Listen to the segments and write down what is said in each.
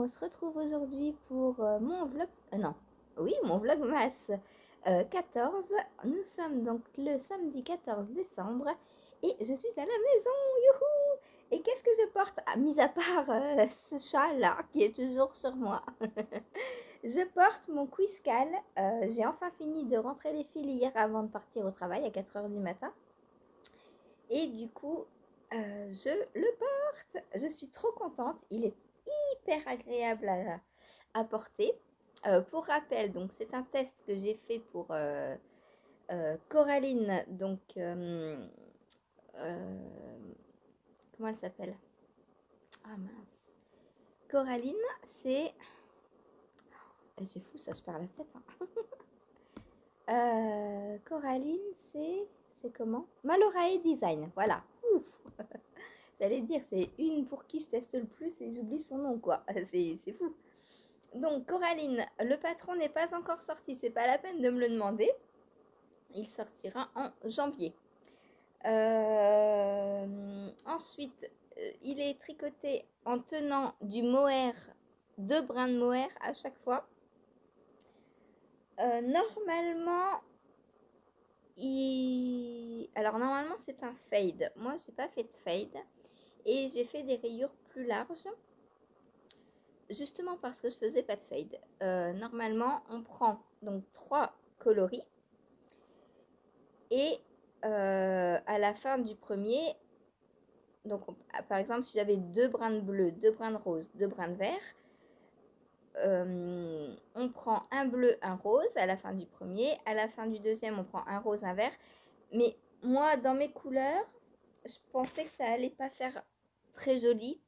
on se retrouve aujourd'hui pour mon vlog, non, oui, mon vlogmas 14. Nous sommes donc le samedi 14 décembre et je suis à la maison, youhou! Et qu'est-ce que je porte, mis à part ce chat-là qui est toujours sur moi. Je porte mon Quizcal. J'ai enfin fini de rentrer les fils hier avant de partir au travail à 4 h du matin. Et du coup, je le porte. Je suis trop contente. Il est hyper agréable à porter. Pour rappel, donc c'est un test que j'ai fait pour Coraline. Donc, comment elle s'appelle? Ah mince. Coraline, c'est... C'est fou ça, je perds la tête. Hein. Coraline, c'est comment? Malorae Design, voilà. Ouf. J'allais dire, c'est une pour qui je teste le plus et j'oublie son nom, quoi. C'est fou. Donc, Coraline, le patron n'est pas encore sorti, c'est pas la peine de me le demander. Il sortira en janvier. Ensuite, il est tricoté en tenant du mohair, 2 brins de mohair à chaque fois. Normalement, normalement c'est un fade. Moi, j'ai pas fait de fade et j'ai fait des rayures plus larges. Justement parce que je faisais pas de fade. Normalement, on prend donc 3 coloris et à la fin du premier, donc par exemple si j'avais 2 brins de bleu, 2 brins de rose, 2 brins de vert, on prend un bleu, un rose à la fin du premier, à la fin du deuxième on prend un rose, un vert. Mais moi dans mes couleurs, je pensais que ça allait pas faire très joli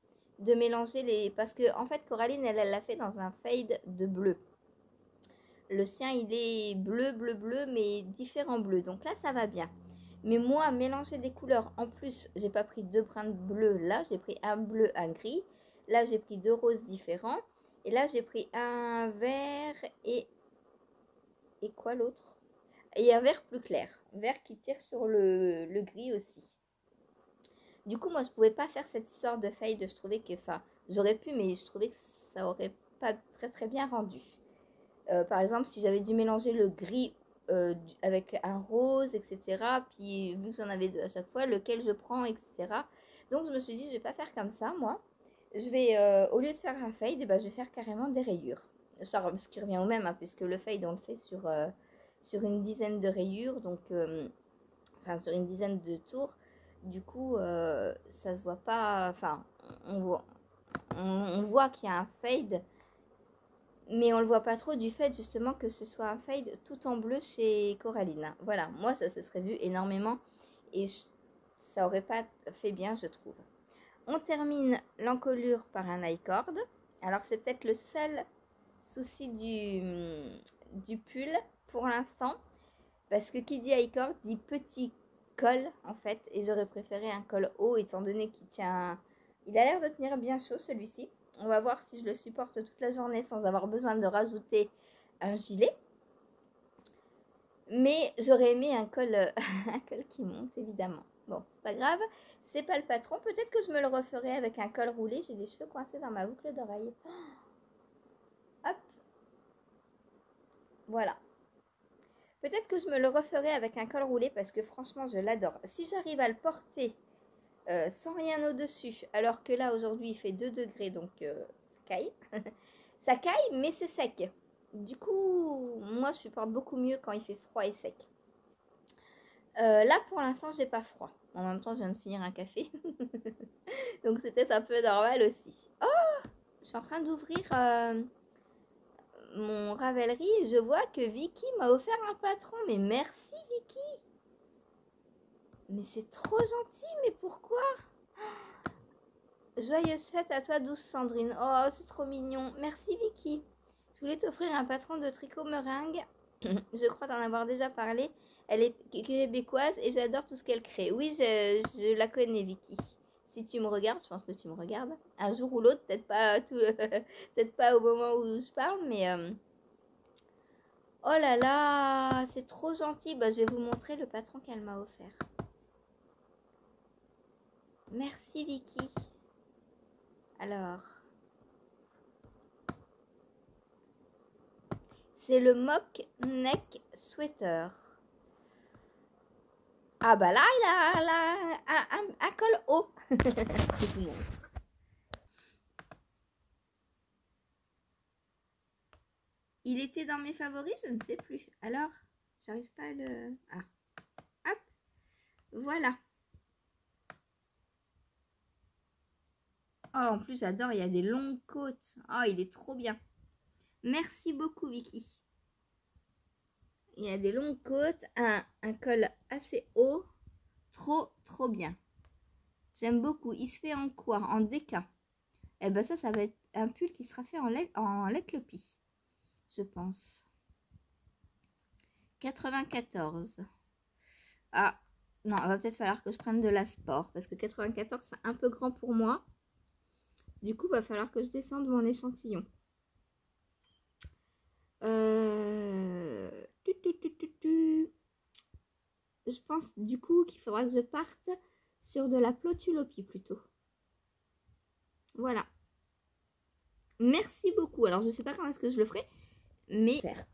de mélanger les... Parce que en fait Coraline elle l'a fait dans un fade de bleu. Le sien il est bleu, bleu, bleu mais différents bleus. Donc là ça va bien. Mais moi mélanger des couleurs, en plus j'ai pas pris 2 brins de bleu là, j'ai pris un bleu, un gris. Là j'ai pris 2 roses différents. Et là j'ai pris un vert et quoi l'autre? Et un vert plus clair. Vert qui tire sur le gris aussi. Du coup, moi, je pouvais pas faire cette histoire de fade. Je trouvais que, enfin, j'aurais pu, mais je trouvais que ça aurait pas très très bien rendu. Par exemple, si j'avais dû mélanger le gris avec un rose, etc. Puis, vu que j'en avais 2 à chaque fois, lequel je prends, etc. Donc, je me suis dit, je vais pas faire comme ça, moi. Je vais, au lieu de faire un fade, je vais faire carrément des rayures. Ce qui revient au même, hein, puisque le fade, on le fait sur une dizaine de rayures, donc, enfin, sur une dizaine de tours. Du coup, ça se voit pas, enfin, on voit qu'il y a un fade, mais on le voit pas trop du fait justement que ce soit un fade tout en bleu chez Coraline. Voilà, moi ça se serait vu énormément et ça aurait pas fait bien, je trouve. On termine l'encolure par un I-cord. Alors c'est peut-être le seul souci du pull pour l'instant, parce que qui dit I-cord dit petit col en fait, et j'aurais préféré un col haut étant donné qu'il tient... Il a l'air de tenir bien chaud celui-ci. On va voir si je le supporte toute la journée sans avoir besoin de rajouter un gilet. Mais j'aurais aimé un col, un col qui monte évidemment. Bon, c'est pas grave, c'est pas le patron. Peut-être que je me le referai avec un col roulé. J'ai des cheveux coincés dans ma boucle d'oreille. Hop, voilà. Peut-être que je me le referai avec un col roulé parce que franchement je l'adore. Si j'arrive à le porter sans rien au-dessus, alors que là aujourd'hui il fait 2 degrés, donc ça caille. Ça caille, mais c'est sec. Du coup, moi je supporte beaucoup mieux quand il fait froid et sec. Là pour l'instant j'ai pas froid. En même temps je viens de finir un café. Donc c'est peut-être un peu normal aussi. Oh, je suis en train d'ouvrir mon Ravelry et je vois que Vicky m'a offert un patron. Mais merci Vicky. Mais c'est trop gentil, mais pourquoi? Joyeuse fête à toi, douce Sandrine. Oh, c'est trop mignon. Merci Vicky. Je voulais t'offrir un patron de tricot meringue. Je crois t'en avoir déjà parlé. Elle est québécoise et j'adore tout ce qu'elle crée. Oui, je la connais Vicky. Si tu me regardes, je pense que tu me regardes. Un jour ou l'autre, peut-être pas peut-être pas au moment où je parle, mais oh là là, c'est trop gentil. Bah, je vais vous montrer le patron qu'elle m'a offert. Merci Vicky. Alors, C'est le Mock Neck Sweater. Ah bah là, il a un col haut. Je vous montre. Il était dans mes favoris, je ne sais plus. Alors, j'arrive pas à le... Ah, hop, voilà. Oh, en plus, j'adore, il y a des longues côtes. Oh, il est trop bien. Merci beaucoup, Vicky. Il y a des longues côtes, un col assez haut. Trop bien. J'aime beaucoup. Il se fait en quoi? En déca. Et ben ça va être un pull qui sera fait en Leklopi, je pense. 94. Ah, non, il va peut-être falloir que je prenne de la sport, parce que 94, c'est un peu grand pour moi. Du coup, il va falloir que je descende mon échantillon. Je pense du coup qu'il faudra que je parte sur de la Plotulopie plutôt. Voilà. Merci beaucoup. Alors, je sais pas quand est-ce que je le ferai, mais faire.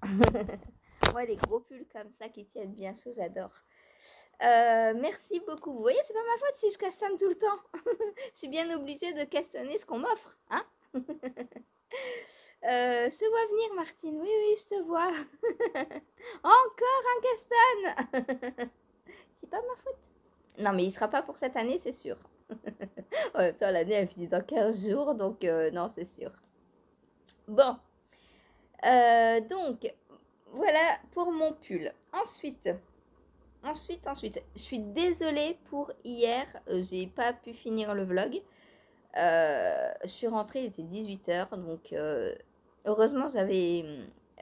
Moi, les gros pulls comme ça qui tiennent bien chaud, j'adore. Merci beaucoup. Vous voyez, c'est pas ma faute si je castagne tout le temps. Je suis bien obligée de castaner ce qu'on m'offre, hein. Je te vois venir, Martine. Oui, je te vois. Encore un castan. C'est pas ma faute. Non, mais il sera pas pour cette année, c'est sûr. En même temps, l'année, elle finit dans 15 jours, donc non, c'est sûr. Bon. Donc, voilà pour mon pull. Ensuite, je suis désolée pour hier, j'ai pas pu finir le vlog. Je suis rentrée, il était 18h, donc heureusement j'avais...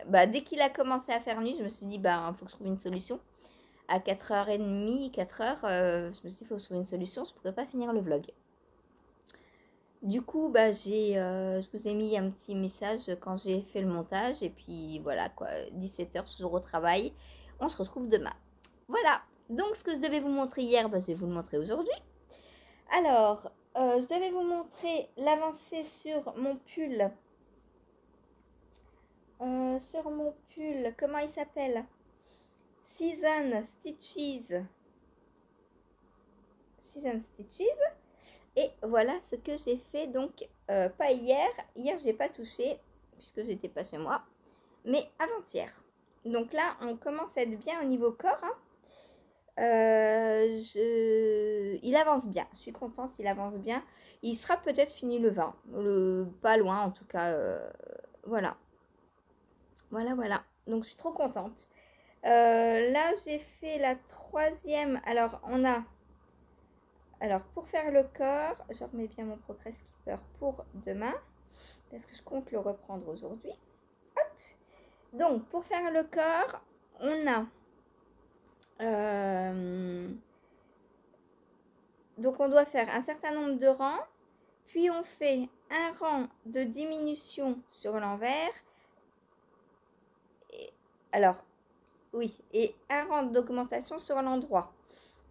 dès qu'il a commencé à faire nuit, je me suis dit, faut que je trouve une solution. À 4h30, 4h, je me suis dit, il faut que je trouve une solution, je ne pourrais pas finir le vlog. Du coup, je vous ai mis un petit message quand j'ai fait le montage, et puis voilà quoi, 17h, toujours au travail. On se retrouve demain. Voilà, donc ce que je devais vous montrer hier, je vais vous le montrer aujourd'hui. Alors, je devais vous montrer l'avancée sur mon pull. Comment il s'appelle? Season Stitches. Et voilà ce que j'ai fait, donc pas hier. Hier, j'ai pas touché, puisque j'étais pas chez moi. Mais avant-hier. Donc là, on commence à être bien au niveau corps, hein. Il avance bien, je suis contente, il avance bien. Il sera peut-être fini le 20, pas loin en tout cas. Voilà. Donc je suis trop contente. Là j'ai fait la troisième. Alors pour faire le corps, je remets bien mon Progress Keeper pour demain, parce que je compte le reprendre aujourd'hui. Donc pour faire le corps, on a donc on doit faire un certain nombre de rangs, puis on fait un rang de diminution sur l'envers, et un rang d'augmentation sur l'endroit.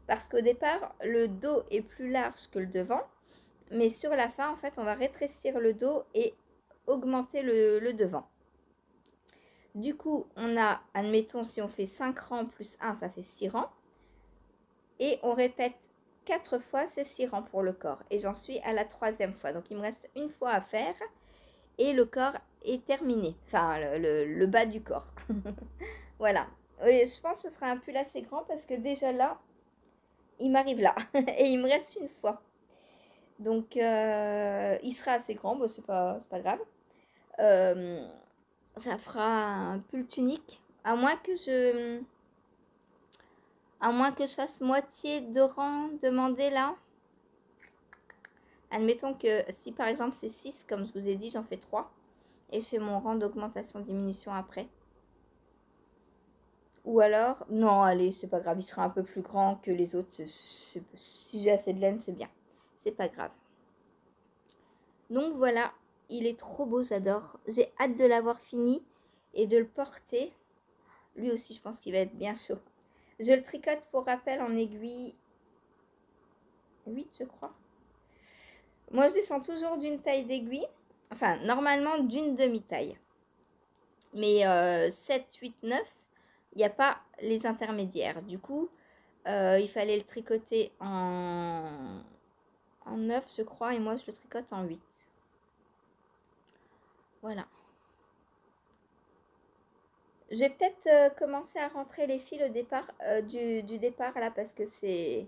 Parce qu'au départ, le dos est plus large que le devant, mais sur la fin, en fait, on va rétrécir le dos et augmenter le devant. Du coup, on a, admettons, si on fait 5 rangs plus 1, ça fait 6 rangs. Et on répète 4 fois ces 6 rangs pour le corps. Et j'en suis à la 3e fois. Donc, il me reste une fois à faire. Et le corps est terminé. Enfin, le bas du corps. Voilà. Et je pense que ce sera un pull assez grand parce que déjà là, il m'arrive là. Et il me reste une fois. Donc, il sera assez grand. Bon, c'est pas grave. Ça fera un pull tunique. À moins que je fasse moitié de rang demandé là. Admettons que si par exemple c'est 6, comme je vous ai dit, j'en fais 3. Et je fais mon rang d'augmentation-diminution après. Ou alors, non, allez, c'est pas grave, il sera un peu plus grand que les autres. Si j'ai assez de laine, c'est bien. C'est pas grave. Donc voilà, il est trop beau, j'adore. J'ai hâte de l'avoir fini et de le porter. Lui aussi, je pense qu'il va être bien chaud. Je le tricote pour rappel en aiguille 8, je crois. Moi, je descends toujours d'une taille d'aiguille. Enfin, normalement, d'une demi-taille. Mais 7, 8, 9, il n'y a pas les intermédiaires. Du coup, il fallait le tricoter en 9, je crois, et moi je le tricote en 8. Voilà. Je vais peut-être commencer à rentrer les fils au départ, du départ là, parce que c'est...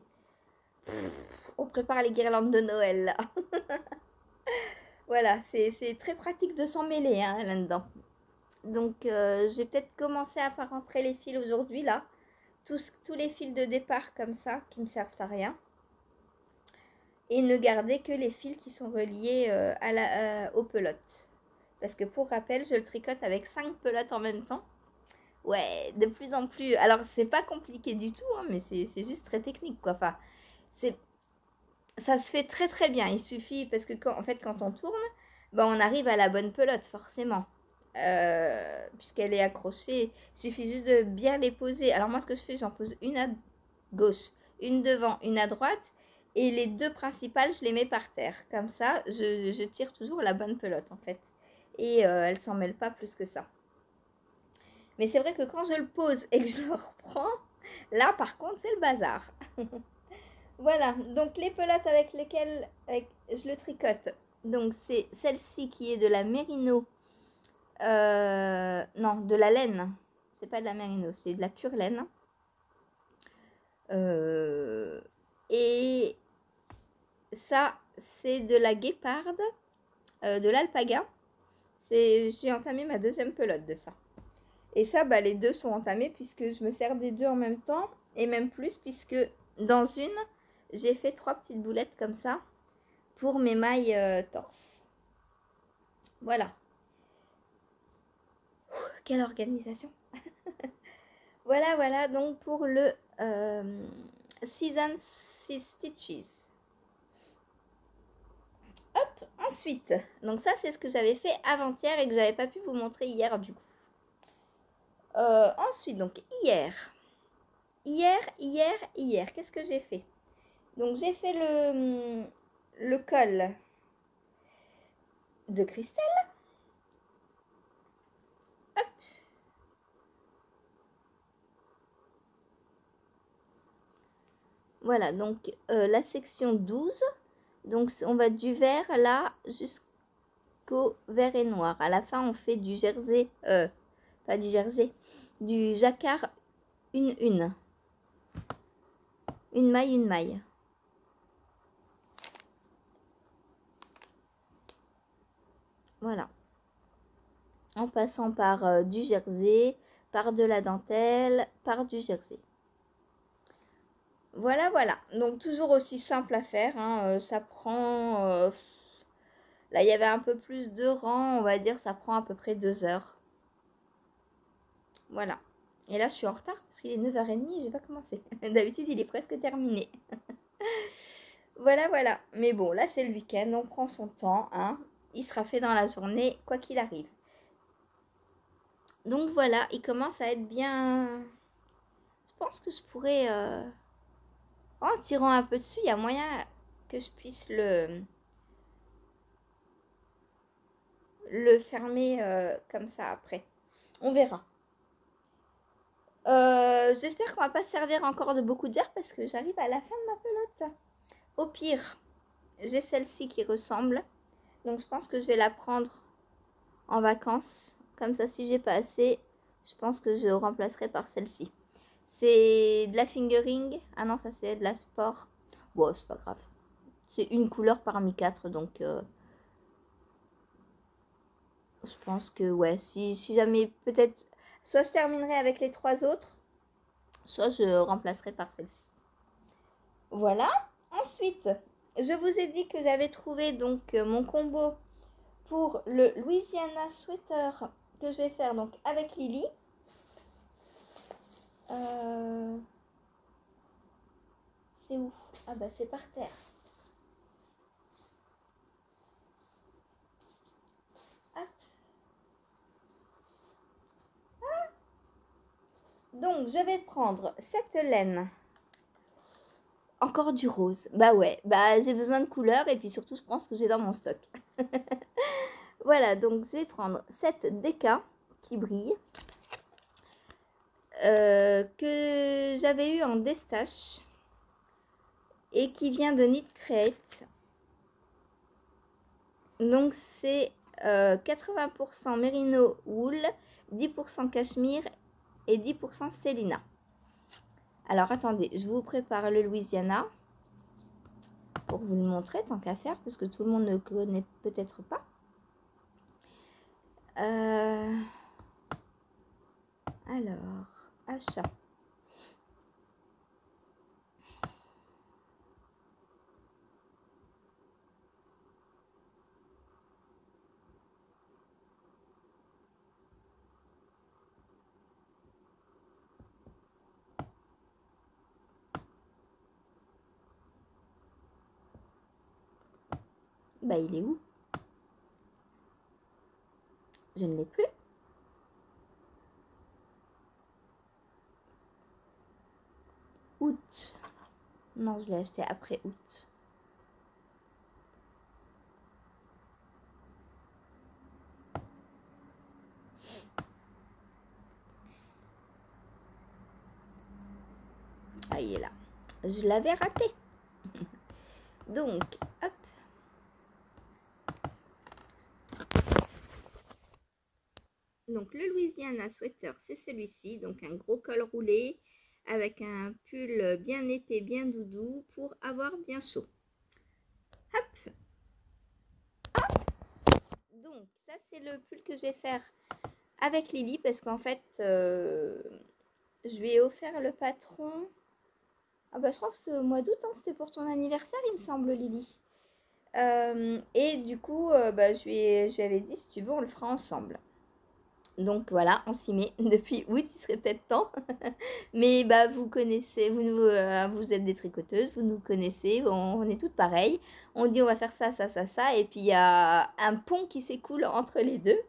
On prépare les guirlandes de Noël là. Voilà, c'est très pratique de s'en mêler hein, là-dedans. Donc je vais peut-être commencer à faire rentrer les fils aujourd'hui là. Tous les fils de départ comme ça, qui me servent à rien. Et ne garder que les fils qui sont reliés aux pelotes. Parce que pour rappel, je le tricote avec 5 pelotes en même temps. Ouais, de plus en plus. Alors, c'est pas compliqué du tout, hein, mais c'est juste très technique, quoi. Enfin, ça se fait très très bien. Il suffit, parce que en fait, quand on tourne, ben, on arrive à la bonne pelote, forcément. Puisqu'elle est accrochée. Il suffit juste de bien les poser. Alors, moi, ce que je fais, j'en pose une à gauche, une devant, une à droite. Et les deux principales, je les mets par terre. Comme ça, je tire toujours la bonne pelote, en fait. Et elle s'en mêle pas plus que ça. Mais c'est vrai que quand je le pose et que je le reprends, là par contre c'est le bazar. Voilà, donc les pelotes avec lesquelles je le tricote. Donc c'est celle-ci qui est de la mérino. Non, de la laine. C'est pas de la mérino, c'est de la pure laine. Et ça, c'est de la guéparde, de l'alpaga. J'ai entamé ma deuxième pelote de ça. Et ça, bah, les deux sont entamés puisque je me sers des deux en même temps. Et même plus puisque dans une, j'ai fait 3 petites boulettes comme ça pour mes mailles torse. Voilà. Quelle organisation. Voilà donc pour le Season 6 Stitches. Hop, ensuite. Donc ça, c'est ce que j'avais fait avant-hier et que j'avais pas pu vous montrer hier du coup. Ensuite, donc hier, qu'est-ce que j'ai fait? Donc j'ai fait le col de Christelle. Hop. Voilà, donc la section 12. Donc on va du vert là jusqu'au vert et noir. À la fin, on fait du jersey, pas du jersey, du jacquard une maille. Voilà. En passant par du jersey, par de la dentelle, par du jersey. Voilà. Donc toujours aussi simple à faire. Hein. Ça prend... là, il y avait un peu plus de rang. On va dire ça prend à peu près 2 heures. Voilà. Et là, je suis en retard parce qu'il est 9h30 et j'ai pas commencé. D'habitude, il est presque terminé. Voilà. Mais bon, là, c'est le week-end. On prend son temps. Hein. Il sera fait dans la journée, quoi qu'il arrive. Donc voilà, il commence à être bien... Je pense que je pourrais... En tirant un peu dessus, il y a moyen que je puisse le fermer comme ça après. On verra. J'espère qu'on va pas se servir encore de beaucoup de verre parce que j'arrive à la fin de ma pelote. Au pire, j'ai celle-ci qui ressemble. Donc je pense que je vais la prendre en vacances. Comme ça, si j'ai pas assez, je pense que je remplacerai par celle-ci. C'est de la fingering. Ah non, ça c'est de la sport. Bon, c'est pas grave. C'est une couleur parmi 4, donc je pense que ouais, si jamais peut-être, soit je terminerai avec les 3 autres, soit je remplacerai par celle-ci. Voilà. Ensuite, je vous ai dit que j'avais trouvé donc mon combo pour le Louisiana Sweater que je vais faire donc avec Lily. C'est où? Ah bah c'est par terre. Donc, je vais prendre cette laine. Encore du rose. Bah ouais, bah j'ai besoin de couleurs et puis surtout, je pense que j'ai dans mon stock. Voilà, donc je vais prendre cette DK qui brille. Que j'avais eu en Destache et qui vient de Knit Create. Donc c'est 80% Merino Wool, 10% Cachemire et 10% Stélina. Alors attendez, je vous prépare le Louisiana pour vous le montrer tant qu'à faire, parce que tout le monde ne connaît peut-être pas. Alors, achat. Bah il est où? Je ne l'ai plus. Août. Non, je l'ai acheté après août. Ah, il est là. Je l'avais raté. Donc, hop. Donc, le Louisiana Sweater, c'est celui-ci. Donc, un gros col roulé avec un pull bien épais, bien doudou pour avoir bien chaud. Hop. Donc, ça, c'est le pull que je vais faire avec Lily parce qu'en fait, je lui ai offert le patron. Ah bah, je crois que c'était au mois d'août, hein, c'était pour ton anniversaire, il me semble, Lily. Et du coup, bah, je lui avais dit, si tu veux, on le fera ensemble. Donc voilà, on s'y met depuis août, il serait peut-être temps. Mais bah, vous connaissez, vous êtes des tricoteuses, vous nous connaissez, on est toutes pareilles. On dit on va faire ça, ça, ça, ça, et puis il y a un pont qui s'écoule entre les deux.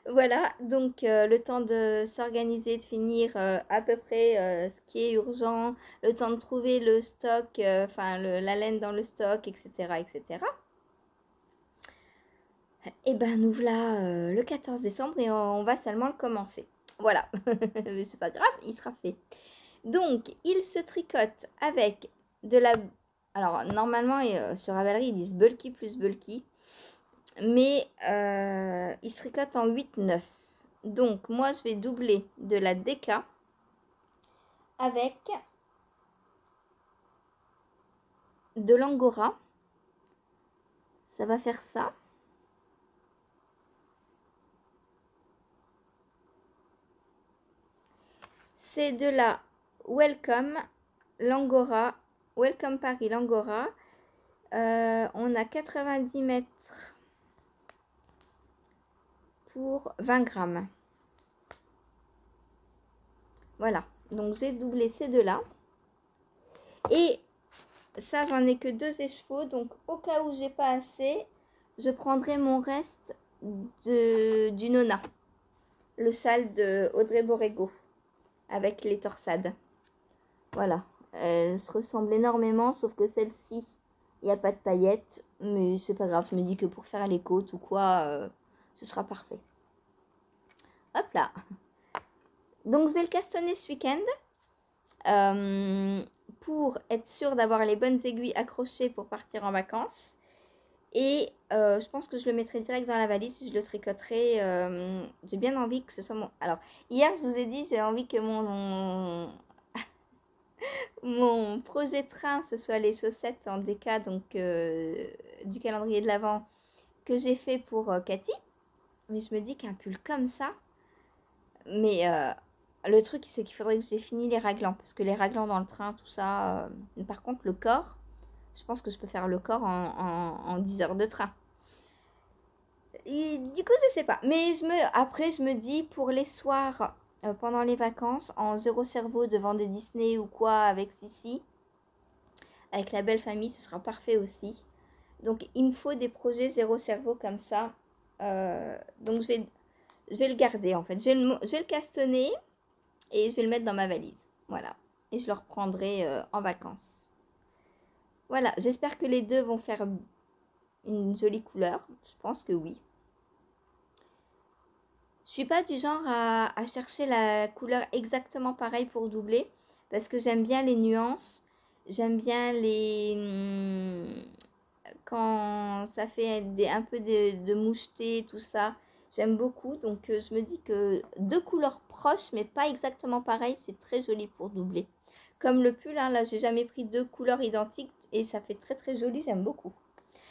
Voilà, donc le temps de s'organiser, de finir à peu près ce qui est urgent, le temps de trouver le stock, enfin la laine dans le stock, etc. etc. Et ben nous voilà le 14 décembre et on va seulement le commencer. Voilà, mais c'est pas grave, il sera fait. Donc il se tricote avec de la... Alors normalement sur Ravelry ils disent bulky plus bulky. Mais il se tricote en 8-9. Donc moi je vais doubler de la DK avec de l'angora. Ça va faire ça. C'est de la Welcome l'angora. Welcome Paris l'angora. On a 90 mètres pour 20 grammes. Voilà. Donc j'ai doublé ces deux-là. Et ça, j'en ai que 2 écheveaux. Donc au cas où j'ai pas assez, je prendrai mon reste du Nona. Le châle de Audrey Borrego avec les torsades. Voilà. Elles se ressemblent énormément, sauf que celle-ci, il n'y a pas de paillettes. Mais c'est pas grave, je me dis que pour faire les côtes ou quoi, ce sera parfait. Hop là. Donc je vais le castonner ce week-end. Pour être sûr d'avoir les bonnes aiguilles accrochées pour partir en vacances. Et je pense que je le mettrai direct dans la valise. Je le tricoterai. J'ai bien envie que ce soit mon... Alors, hier, je vous ai dit, j'ai envie que mon projet train, ce soit les chaussettes en DK, donc du calendrier de l'Avent que j'ai fait pour Cathy. Mais je me dis qu'un pull comme ça... Mais le truc, c'est qu'il faudrait que j'ai fini les raglans. Parce que les raglans dans le train, tout ça... par contre, le corps... Je pense que je peux faire le corps en 10 heures de train. Et du coup, je sais pas. Mais après, je me dis, pour les soirs, pendant les vacances, en zéro cerveau devant des Disney ou quoi, avec Sissi, avec la belle famille, ce sera parfait aussi. Donc, il me faut des projets zéro cerveau comme ça. Donc, je vais le garder, en fait. Je vais le castonner et je vais le mettre dans ma valise. Voilà. Et je le reprendrai en vacances. Voilà, j'espère que les deux vont faire une jolie couleur. Je pense que oui. Je suis pas du genre à chercher la couleur exactement pareille pour doubler, parce que j'aime bien les nuances, j'aime bien quand ça fait un peu de moucheté, tout ça, j'aime beaucoup. Donc je me dis que deux couleurs proches, mais pas exactement pareilles, c'est très joli pour doubler. Comme le pull, hein, là j'ai jamais pris deux couleurs identiques et ça fait très très joli, j'aime beaucoup.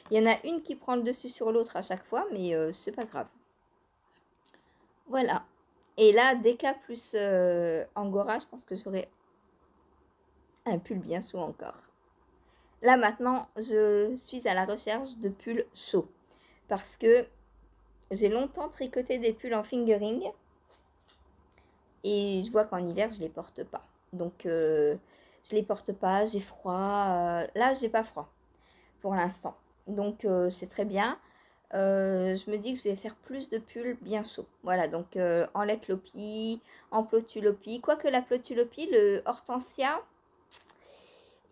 Il y en a une qui prend le dessus sur l'autre à chaque fois, mais c'est pas grave. Voilà. Et là, Deka plus Angora, je pense que j'aurai un pull bien chaud encore. Là maintenant, je suis à la recherche de pulls chauds. Parce que j'ai longtemps tricoté des pulls en fingering. Et je vois qu'en hiver, je les porte pas. Donc, je les porte pas, j'ai froid. Là, j'ai pas froid pour l'instant. Donc, c'est très bien. Je me dis que je vais faire plus de pulls bien chauds. Voilà, donc en Letlopi, en Plotulopie. Quoique la Plotulopie, le Hortensia,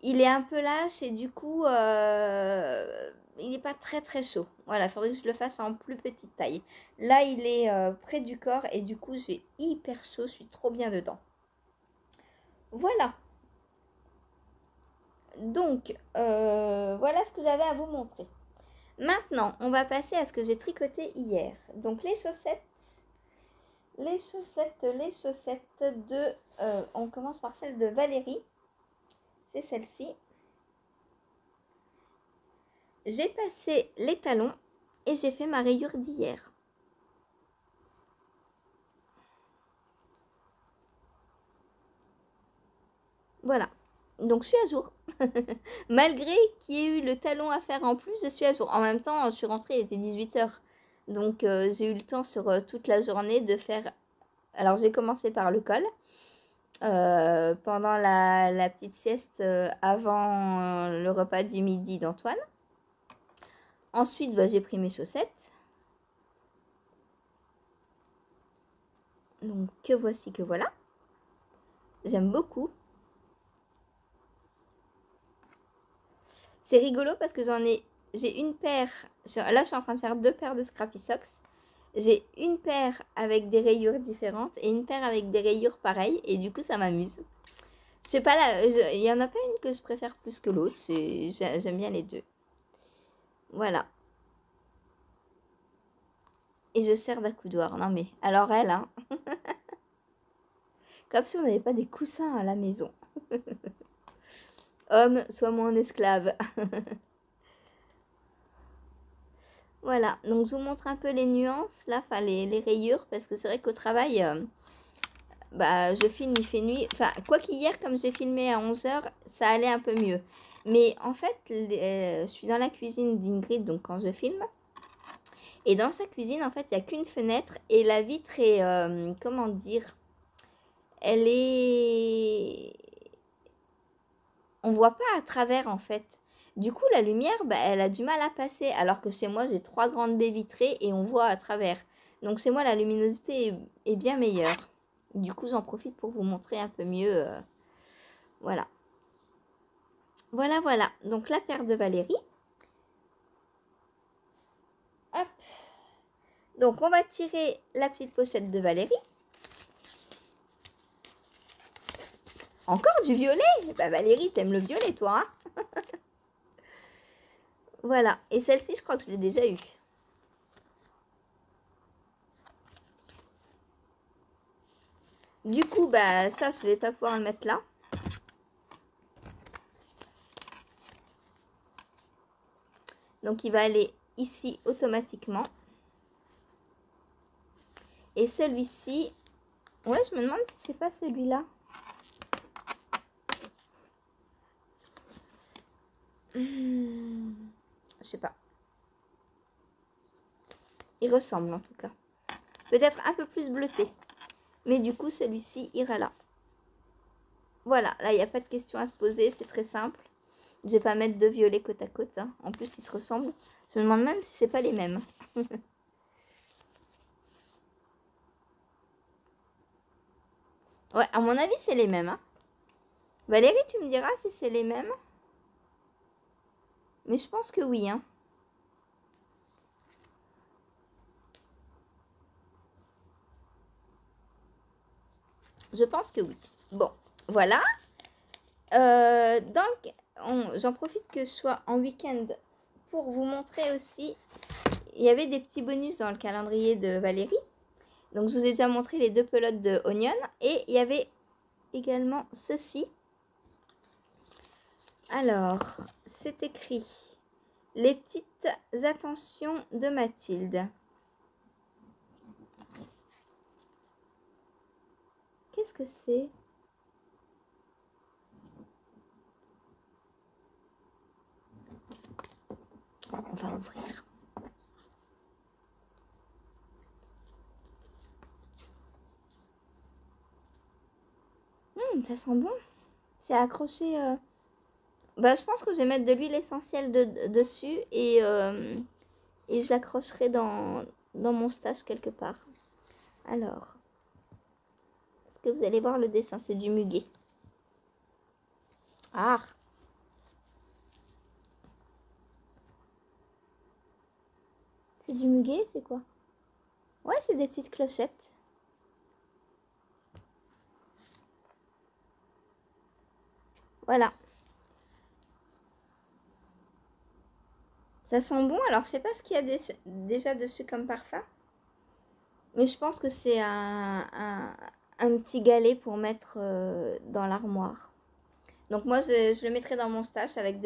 il est un peu lâche et du coup, il n'est pas très très chaud. Voilà, il faudrait que je le fasse en plus petite taille. Là, il est près du corps et du coup, j'ai hyper chaud. Je suis trop bien dedans. Voilà. Donc, voilà ce que j'avais à vous montrer. Maintenant, on va passer à ce que j'ai tricoté hier. Donc, les chaussettes de... on commence par celle de Valérie. C'est celle-ci. J'ai passé les talons et j'ai fait ma rayure d'hier. Voilà. Donc, je suis à jour. Malgré qu'il y ait eu le talon à faire en plus, je suis à jour. En même temps, je suis rentrée, il était 18h. Donc, j'ai eu le temps sur toute la journée de faire... Alors, j'ai commencé par le col. Pendant la petite sieste avant le repas du midi d'Antoine. Ensuite, j'ai pris mes chaussettes. Donc, que voici, que voilà. J'aime beaucoup. C'est rigolo parce que j'ai une paire. Là, je suis en train de faire 2 paires de Scrappy Socks. J'ai une paire avec des rayures différentes et une paire avec des rayures pareilles. Et du coup, ça m'amuse. Je sais pas, là, il y en a pas une que je préfère plus que l'autre. J'aime bien les deux. Voilà. Et je sers d'accoudoir. Non mais, alors elle, hein. Comme si on n'avait pas des coussins à la maison. Homme, sois mon esclave. Voilà, donc je vous montre un peu les nuances, là, enfin les rayures, parce que c'est vrai qu'au travail, je filme, il fait nuit. Enfin, quoi qu'hier, comme j'ai filmé à 11h, ça allait un peu mieux. Mais en fait, je suis dans la cuisine d'Ingrid, donc quand je filme. Et dans sa cuisine, en fait, il n'y a qu'une fenêtre et la vitre est, comment dire, elle est... On voit pas à travers, en fait. Du coup, la lumière, elle a du mal à passer, alors que chez moi, j'ai 3 grandes baies vitrées et on voit à travers. Donc chez moi, la luminosité est bien meilleure. Du coup, j'en profite pour vous montrer un peu mieux. Voilà. Voilà, voilà. Donc la paire de Valérie. Hop. Donc on va tirer la petite pochette de Valérie. Encore du violet? Valérie, t'aimes le violet, toi, hein? Voilà. Et celle-ci, je crois que je l'ai déjà eue. Du coup, ça, je vais pas pouvoir le mettre là. Donc, il va aller ici automatiquement. Et celui-ci, ouais, je me demande si c'est pas celui-là. Je sais pas. Il ressemble en tout cas. Peut-être un peu plus bleuté. Mais du coup, celui-ci ira là. Voilà, là, il n'y a pas de question à se poser. C'est très simple. Je vais pas mettre deux violets côte à côte. Hein. En plus, ils se ressemblent. Je me demande même si c'est pas les mêmes. Ouais, à mon avis, c'est les mêmes. Hein. Valérie, tu me diras si c'est les mêmes. Mais je pense que oui. Hein. Je pense que oui. Bon, voilà. J'en profite que je sois en week-end pour vous montrer aussi. Il y avait des petits bonus dans le calendrier de Valérie. Donc, je vous ai déjà montré les 2 pelotes de Onion. Et il y avait également ceci. Alors, c'est écrit « Les petites attentions de Mathilde ». Qu'est-ce que c'est? On va ouvrir. Ça sent bon. C'est accroché. Bah, je pense que je vais mettre de l'huile essentielle dessus et je l'accrocherai dans mon stash quelque part. Alors, est-ce que vous allez voir le dessin? C'est du muguet. Ah! C'est du muguet, c'est quoi? Ouais, c'est des petites clochettes. Voilà. Ça sent bon. Alors, je sais pas ce qu'il y a déjà dessus comme parfum. Mais je pense que c'est un petit galet pour mettre dans l'armoire. Donc moi, je le mettrai dans mon stash avec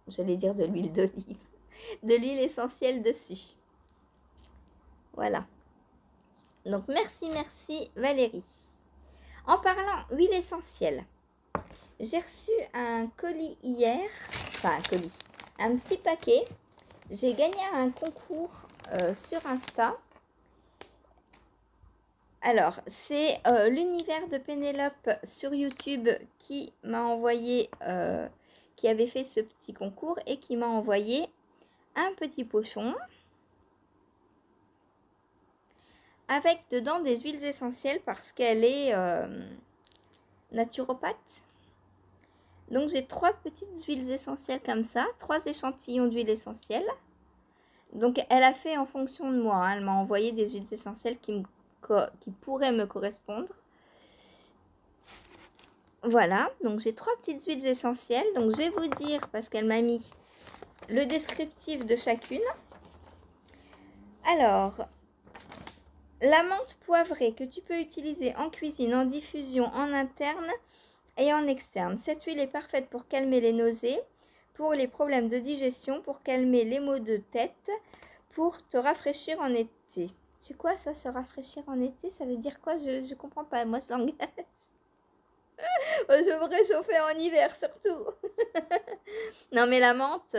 j'allais dire de l'huile d'olive, de l'huile essentielle dessus. Voilà. Donc merci Valérie. En parlant huile essentielle, j'ai reçu un colis hier, enfin un colis, un petit paquet. J'ai gagné un concours sur Insta. Alors, c'est l'univers de Pénélope sur YouTube qui m'a envoyé, qui avait fait ce petit concours et qui m'a envoyé un petit pochon avec dedans des huiles essentielles parce qu'elle est naturopathe. Donc, j'ai 3 petites huiles essentielles comme ça, 3 échantillons d'huile essentielle. Donc, elle a fait en fonction de moi. Hein. Elle m'a envoyé des huiles essentielles qui pourraient me correspondre. Voilà, donc j'ai 3 petites huiles essentielles. Donc, je vais vous dire, parce qu'elle m'a mis le descriptif de chacune. Alors, la menthe poivrée que tu peux utiliser en cuisine, en diffusion, en interne et en externe. Cette huile est parfaite pour calmer les nausées, pour les problèmes de digestion, pour calmer les maux de tête, pour te rafraîchir en été. C'est quoi ça, se rafraîchir en été? Ça veut dire quoi? Je comprends pas, moi, ce langage. Je veux me réchauffer en hiver, surtout. Non, mais la menthe,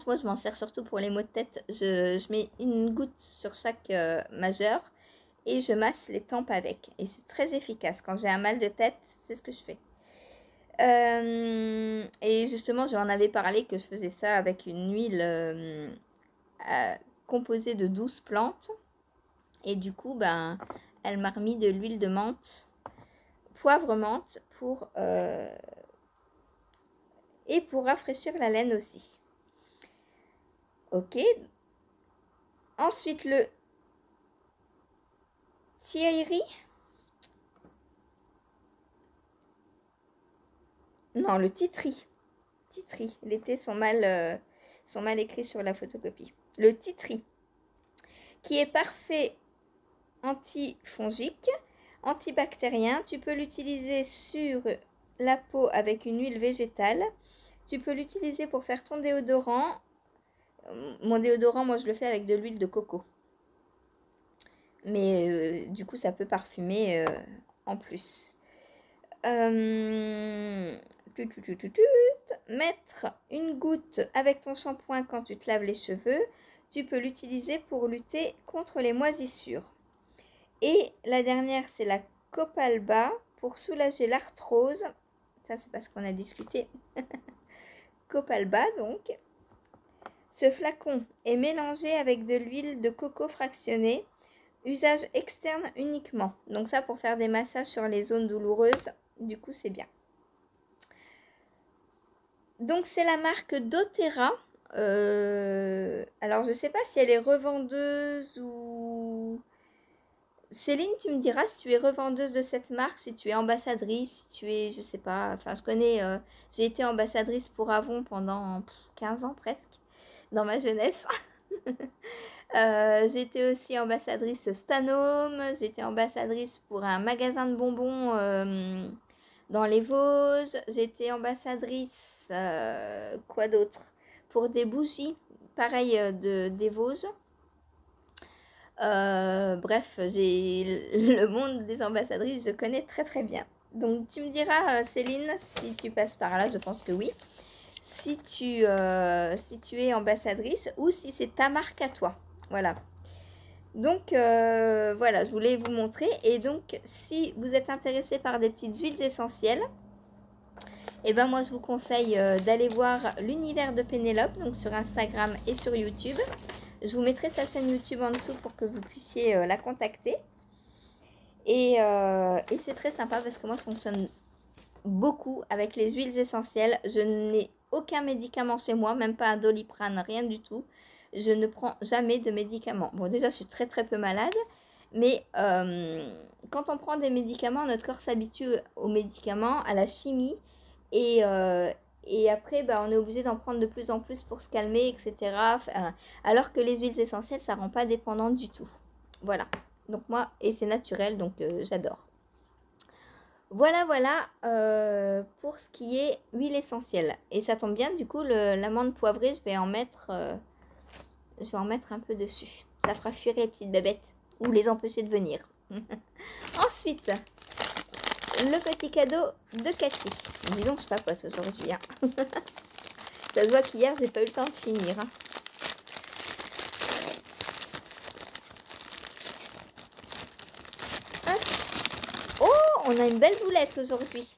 moi, je m'en sers surtout pour les maux de tête. Je mets une goutte sur chaque majeur et je masse les tempes avec. Et c'est très efficace. Quand j'ai un mal de tête, c'est ce que je fais. Et justement, j'en avais parlé que je faisais ça avec une huile composée de 12 plantes. Et du coup, ben, elle m'a remis de l'huile de menthe, poivre menthe, et pour rafraîchir la laine aussi. Ok. Ensuite, le Thierry. Non, le Titri. Titri. Les T sont mal écrits sur la photocopie. Le Titri, qui est parfait antifongique, antibactérien. Tu peux l'utiliser sur la peau avec une huile végétale. Tu peux l'utiliser pour faire ton déodorant. Mon déodorant, moi, je le fais avec de l'huile de coco. Mais du coup, ça peut parfumer en plus. Mettre une goutte avec ton shampoing quand tu te laves les cheveux. Tu peux l'utiliser pour lutter contre les moisissures. Et la dernière, c'est la Copalba pour soulager l'arthrose. Ça, c'est parce qu'on a discuté. Copalba, donc. Ce flacon est mélangé avec de l'huile de coco fractionnée. Usage externe uniquement. Donc ça, pour faire des massages sur les zones douloureuses, du coup, c'est bien. Donc, c'est la marque doTERRA. Alors, je ne sais pas si elle est revendeuse ou Céline, tu me diras si tu es revendeuse de cette marque, si tu es ambassadrice, si tu es, je sais pas, enfin je connais, j'ai été ambassadrice pour Avon pendant 15 ans presque, dans ma jeunesse. J'étais aussi ambassadrice Stanome, j'étais ambassadrice pour un magasin de bonbons dans les Vosges, j'étais ambassadrice, quoi d'autre? Pour des bougies, pareil des Vosges. Bref, j'ai le monde des ambassadrices, je connais très très bien. Donc tu me diras, Céline, si tu passes par là, je pense que oui. Si tu es ambassadrice ou si c'est ta marque à toi. Voilà. Donc voilà, je voulais vous montrer. Et donc, si vous êtes intéressé par des petites huiles essentielles, et ben moi je vous conseille d'aller voir l'univers de Pénélope, donc sur Instagram et sur YouTube. Je vous mettrai sa chaîne YouTube en dessous pour que vous puissiez la contacter. Et c'est très sympa parce que moi je fonctionne beaucoup avec les huiles essentielles. Je n'ai aucun médicament chez moi, même pas un Doliprane, rien du tout. Je ne prends jamais de médicaments. Bon, déjà je suis très très peu malade, mais quand on prend des médicaments, notre corps s'habitue aux médicaments, à la chimie, et, et après bah, on est obligé d'en prendre de plus en plus pour se calmer, etc. Enfin, alors que les huiles essentielles, ça ne rend pas dépendant du tout. Voilà. Donc moi, et c'est naturel, donc j'adore. Voilà, voilà pour ce qui est huile essentielle. Et ça tombe bien, du coup, l'amande poivrée, je vais en mettre un peu dessus. Ça fera fuir les petites bébêtes ou les empêcher de venir. Ensuite, le petit cadeau de Cathy. Dis donc, je papote aujourd'hui. Hein. Ça se voit qu'hier, j'ai pas eu le temps de finir. Hein. Oh, on a une belle boulette aujourd'hui.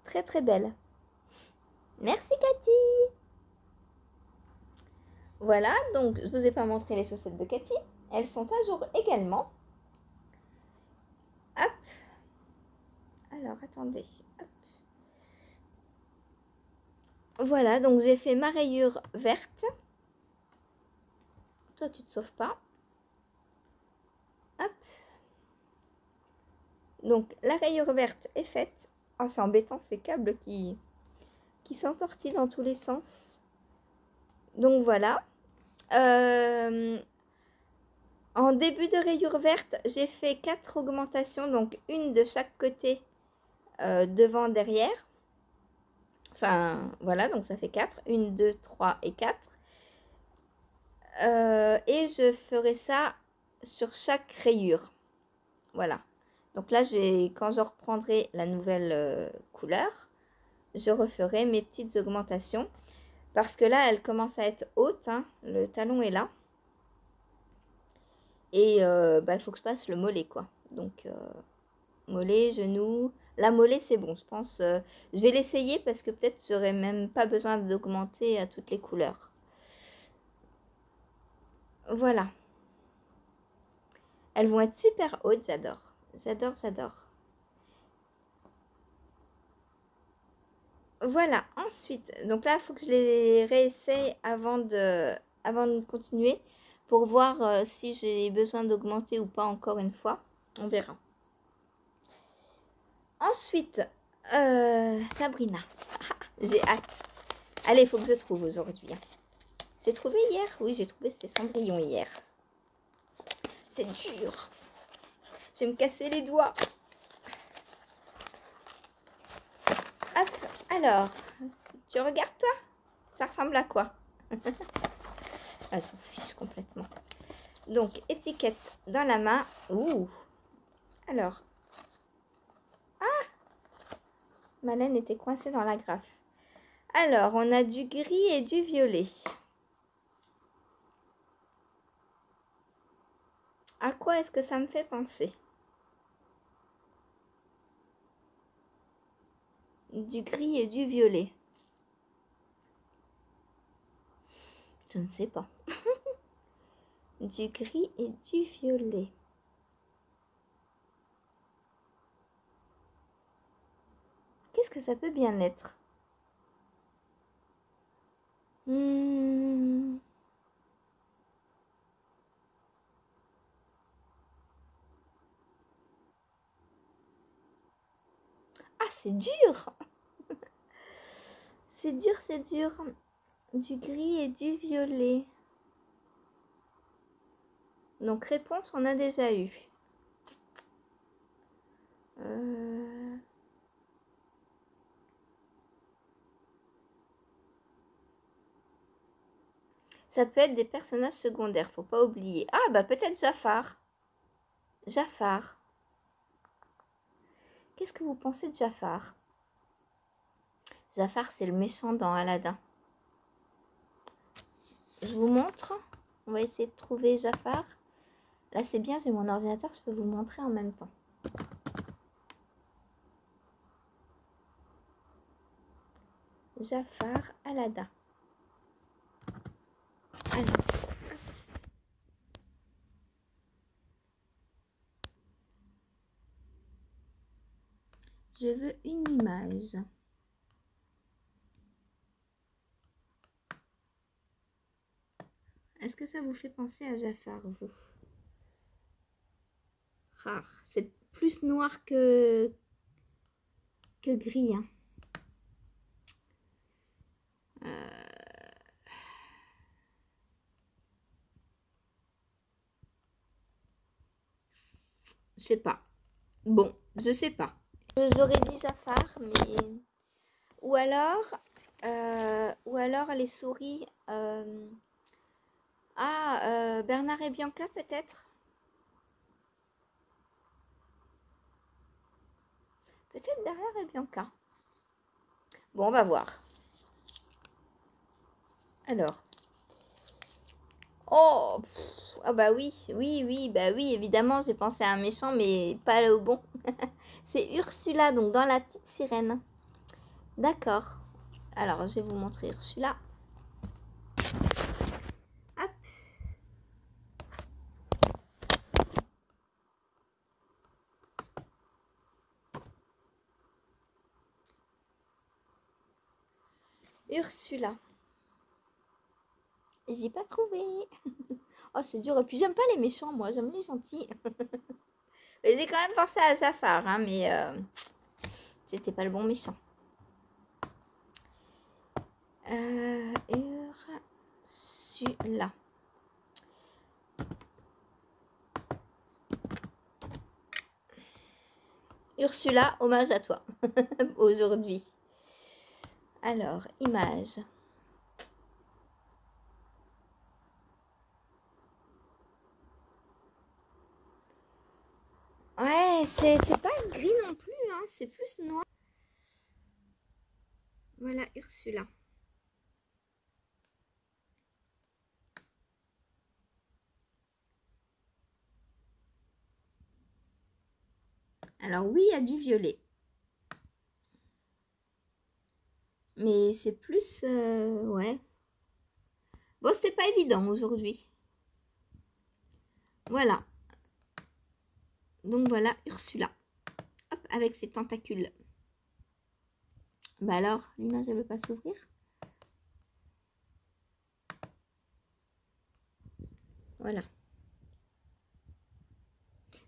Très très belle. Merci Cathy. Voilà, donc je vous ai pas montré les chaussettes de Cathy. Elles sont à jour également. Hop. Alors, attendez. Hop. Voilà, donc j'ai fait ma rayure verte. Toi, tu te sauves pas. Hop. Donc, la rayure verte est faite. Oh, c'est embêtant, ces câbles qui s'entortillent dans tous les sens. Donc, voilà. En début de rayure verte, j'ai fait 4 augmentations. Donc, une de chaque côté, devant, derrière. Enfin, voilà, donc ça fait 4. 1, 2, 3 et 4. Et je ferai ça sur chaque rayure. Voilà. Donc là, quand je reprendrai la nouvelle couleur, je referai mes petites augmentations. Parce que là, elle commence à être haute. Hein, le talon est là. Et il faut que je passe le mollet, quoi. Donc, mollet, genou. La mollet, c'est bon. Je pense, je vais l'essayer parce que peut-être j'aurai même pas besoin d'augmenter à toutes les couleurs. Voilà. Elles vont être super hautes, j'adore. J'adore, j'adore. Voilà, ensuite, donc là, il faut que je les réessaye avant de continuer pour voir si j'ai besoin d'augmenter ou pas encore une fois. On verra. Ensuite, Sabrina. J'ai hâte. Allez, il faut que je trouve aujourd'hui. J'ai trouvé hier? Oui, j'ai trouvé, c'était Cendrillon hier. C'est dur. Je vais me casser les doigts. Hop, alors, tu regardes toi? Ça ressemble à quoi? Elle s'en fiche complètement. Donc, étiquette dans la main. Ouh. Alors. Ah, ma laine était coincée dans la graffe. Alors, on a du gris et du violet. À quoi est-ce que ça me fait penser? Du gris et du violet. Je ne sais pas. Du gris et du violet. Qu'est-ce que ça peut bien être? Hmm. Ah, c'est dur. C'est dur, c'est dur. Du gris et du violet. Donc réponse, on a déjà eu. Ça peut être des personnages secondaires, faut pas oublier. Ah bah peut-être Jafar. Jafar. Qu'est-ce que vous pensez de Jafar? Jafar, c'est le méchant dans Aladdin. Je vous montre. On va essayer de trouver Jafar. Là, c'est bien, j'ai mon ordinateur, je peux vous montrer en même temps. Jafar, Aladdin. Alors, je veux une image. Est-ce que ça vous fait penser à Jafar, vous? Ah, c'est plus noir que gris. Hein. Je sais pas. Bon, je sais pas. J'aurais dit Jafar, mais... Ou alors les souris... Bernard et Bianca, peut-être? Peut-être Bernard et Bianca. Bon, on va voir. Alors. Oh ah bah oui, bah oui, évidemment, j'ai pensé à un méchant, mais pas au bon. C'est Ursula, donc dans la petite sirène. D'accord. Alors, je vais vous montrer Ursula. Hop. Ursula. J'ai pas trouvé. Oh, c'est dur. Et puis, j'aime pas les méchants, moi. J'aime les gentils. J'ai quand même pensé à Jafar, hein, mais c'était pas le bon méchant. Ursula. Ursula, hommage à toi. Aujourd'hui. Alors, image. Ouais, c'est pas gris non plus, hein, c'est plus noir. Voilà, Ursula. Alors oui, il y a du violet. Mais c'est plus... ouais. Bon, c'était pas évident aujourd'hui. Voilà. Donc voilà, Ursula. Hop, avec ses tentacules. Bah alors, l'image, elle veut pas s'ouvrir. Voilà.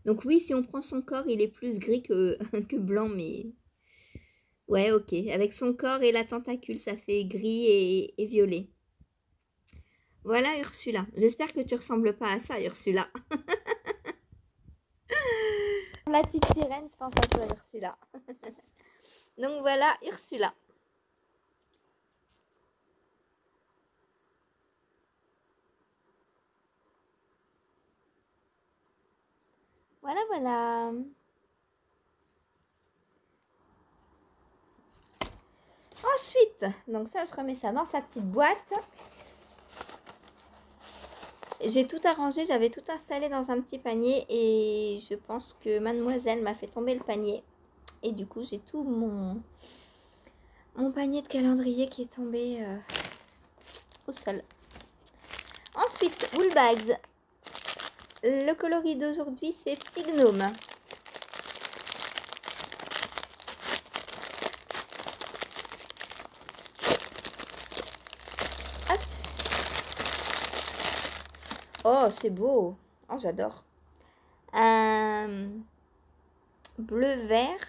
Donc oui, si on prend son corps, il est plus gris que, que blanc, mais... Ouais, ok. Avec son corps et la tentacule, ça fait gris et violet. Voilà Ursula. J'espère que tu ressembles pas à ça, Ursula. La petite sirène, je pense à toi, Ursula. Donc voilà Ursula. Voilà, voilà. Ensuite, donc ça, je remets ça dans sa petite boîte. J'ai tout arrangé, j'avais tout installé dans un petit panier et je pense que mademoiselle m'a fait tomber le panier. Et du coup, j'ai tout mon panier de calendrier qui est tombé au sol. Ensuite, Wool Bags. Le coloris d'aujourd'hui, c'est Petit Gnome. Hop. Oh, c'est beau. Oh, j'adore. Un bleu-vert.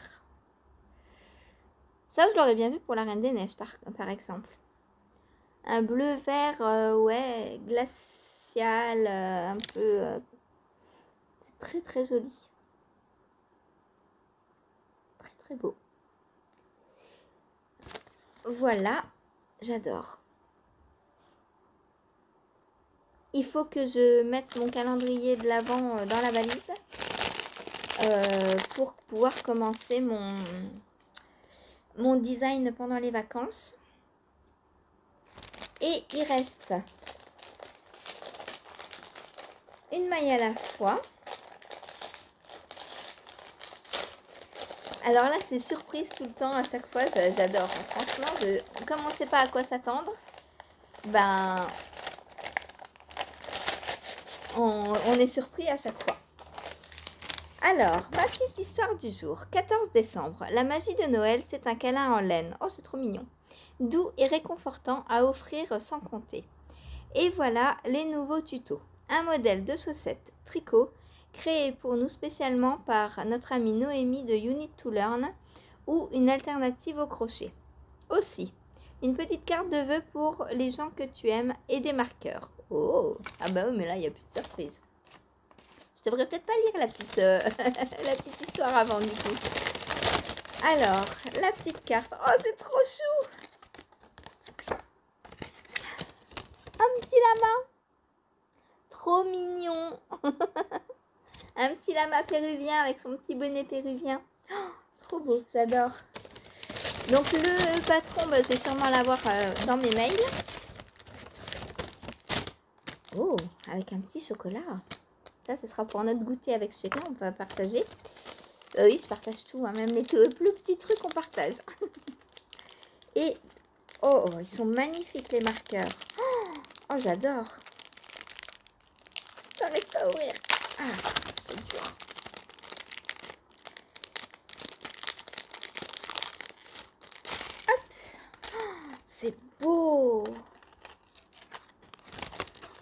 Ça, je l'aurais bien vu pour la Reine des Neiges, par exemple. Un bleu-vert, ouais, glacial, un peu... c'est très, très joli. Très, très beau. Voilà, j'adore. Il faut que je mette mon calendrier de l'Avent dans la valise pour pouvoir commencer mon design pendant les vacances. Et il reste une maille à la fois. Alors là, c'est surprise tout le temps, à chaque fois, j'adore. Franchement, comme on ne sait pas à quoi s'attendre, ben, on est surpris à chaque fois. Alors, ma petite histoire du jour. 14 décembre. La magie de Noël, c'est un câlin en laine. Oh, c'est trop mignon. Doux et réconfortant à offrir sans compter. Et voilà les nouveaux tutos. Un modèle de chaussettes tricot créé pour nous spécialement par notre amie Noémie de You Need to Learn ou une alternative au crochet. Aussi, une petite carte de vœux pour les gens que tu aimes et des marqueurs. Oh, ah bah oui, mais là, il n'y a plus de surprise. Je devrais peut-être pas lire la petite histoire avant du coup. Alors, la petite carte. Oh, c'est trop chou! Un petit lama. Trop mignon. Un petit lama péruvien avec son petit bonnet péruvien. Oh, trop beau, j'adore. Donc le patron, bah, je vais sûrement l'avoir dans mes mails. Oh, avec un petit chocolat. Ça, ce sera pour notre goûter avec chacun, on va partager. Oui, je partage tout, hein, même les plus petits trucs, on partage. Et, oh, ils sont magnifiques les marqueurs. Oh, j'adore. J'arrive pas à ouvrir. Ah, c'est dur. Hop. C'est beau.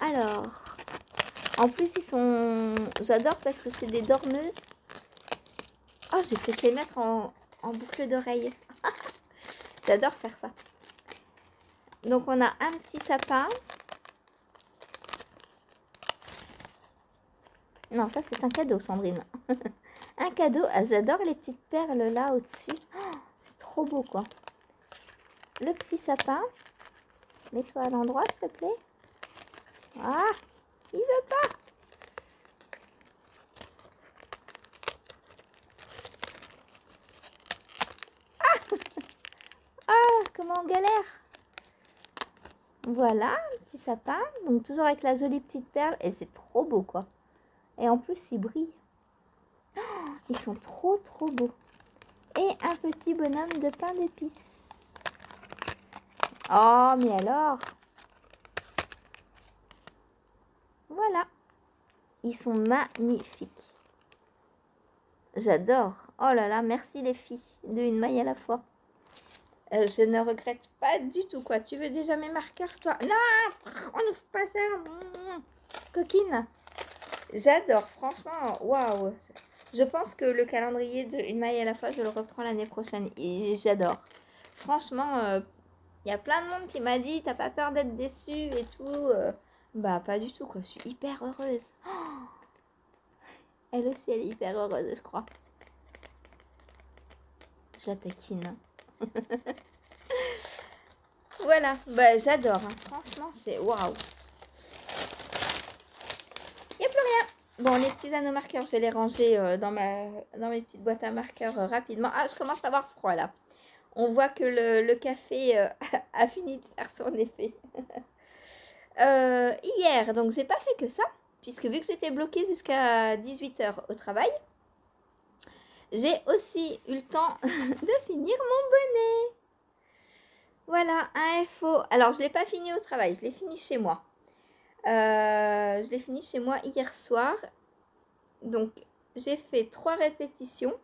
Alors, en plus, ils sont... J'adore parce que c'est des dormeuses. Oh, je vais peut-être les mettre en boucle d'oreille. J'adore faire ça. Donc, on a un petit sapin. Non, ça, c'est un cadeau, Sandrine. Un cadeau. Ah, j'adore les petites perles là au-dessus. Oh, c'est trop beau, quoi. Le petit sapin. Mets-toi à l'endroit, s'il te plaît. Ah, il veut pas. Ah, comment on galère. Voilà, un petit sapin. Donc, toujours avec la jolie petite perle. Et c'est trop beau, quoi. Et en plus, ils brillent. Oh, ils sont trop, trop beaux. Et un petit bonhomme de pain d'épices. Oh, mais alors. Voilà. Ils sont magnifiques. J'adore. Oh là là, merci les filles. D'une maille à la fois. Je ne regrette pas du tout, quoi. Tu veux déjà mes marqueurs, toi? Non, on n'ouvre pas ça. Coquine. J'adore, franchement. Waouh. Je pense que le calendrier d'une maille à la fois, je le reprends l'année prochaine. Et j'adore. Franchement, il y a plein de monde qui m'a dit, t'as pas peur d'être déçue et tout. Bah, pas du tout, quoi. Je suis hyper heureuse. Oh, elle aussi, elle est hyper heureuse, je crois. Je la taquine. Voilà, bah j'adore, hein. Franchement, c'est waouh. Il n'y a plus rien. Bon, les petits anneaux marqueurs, je vais les ranger dans mes petites boîtes à marqueurs rapidement. Ah, je commence à avoir froid là. On voit que le café a fini de faire son effet. Hier, donc j'ai pas fait que ça, puisque vu que j'étais bloquée jusqu'à 18 h au travail, j'ai aussi eu le temps de finir mon bonnet. Voilà, un FO. Alors, je ne l'ai pas fini au travail, je l'ai fini chez moi. Je l'ai fini chez moi hier soir. Donc, j'ai fait 3 répétitions.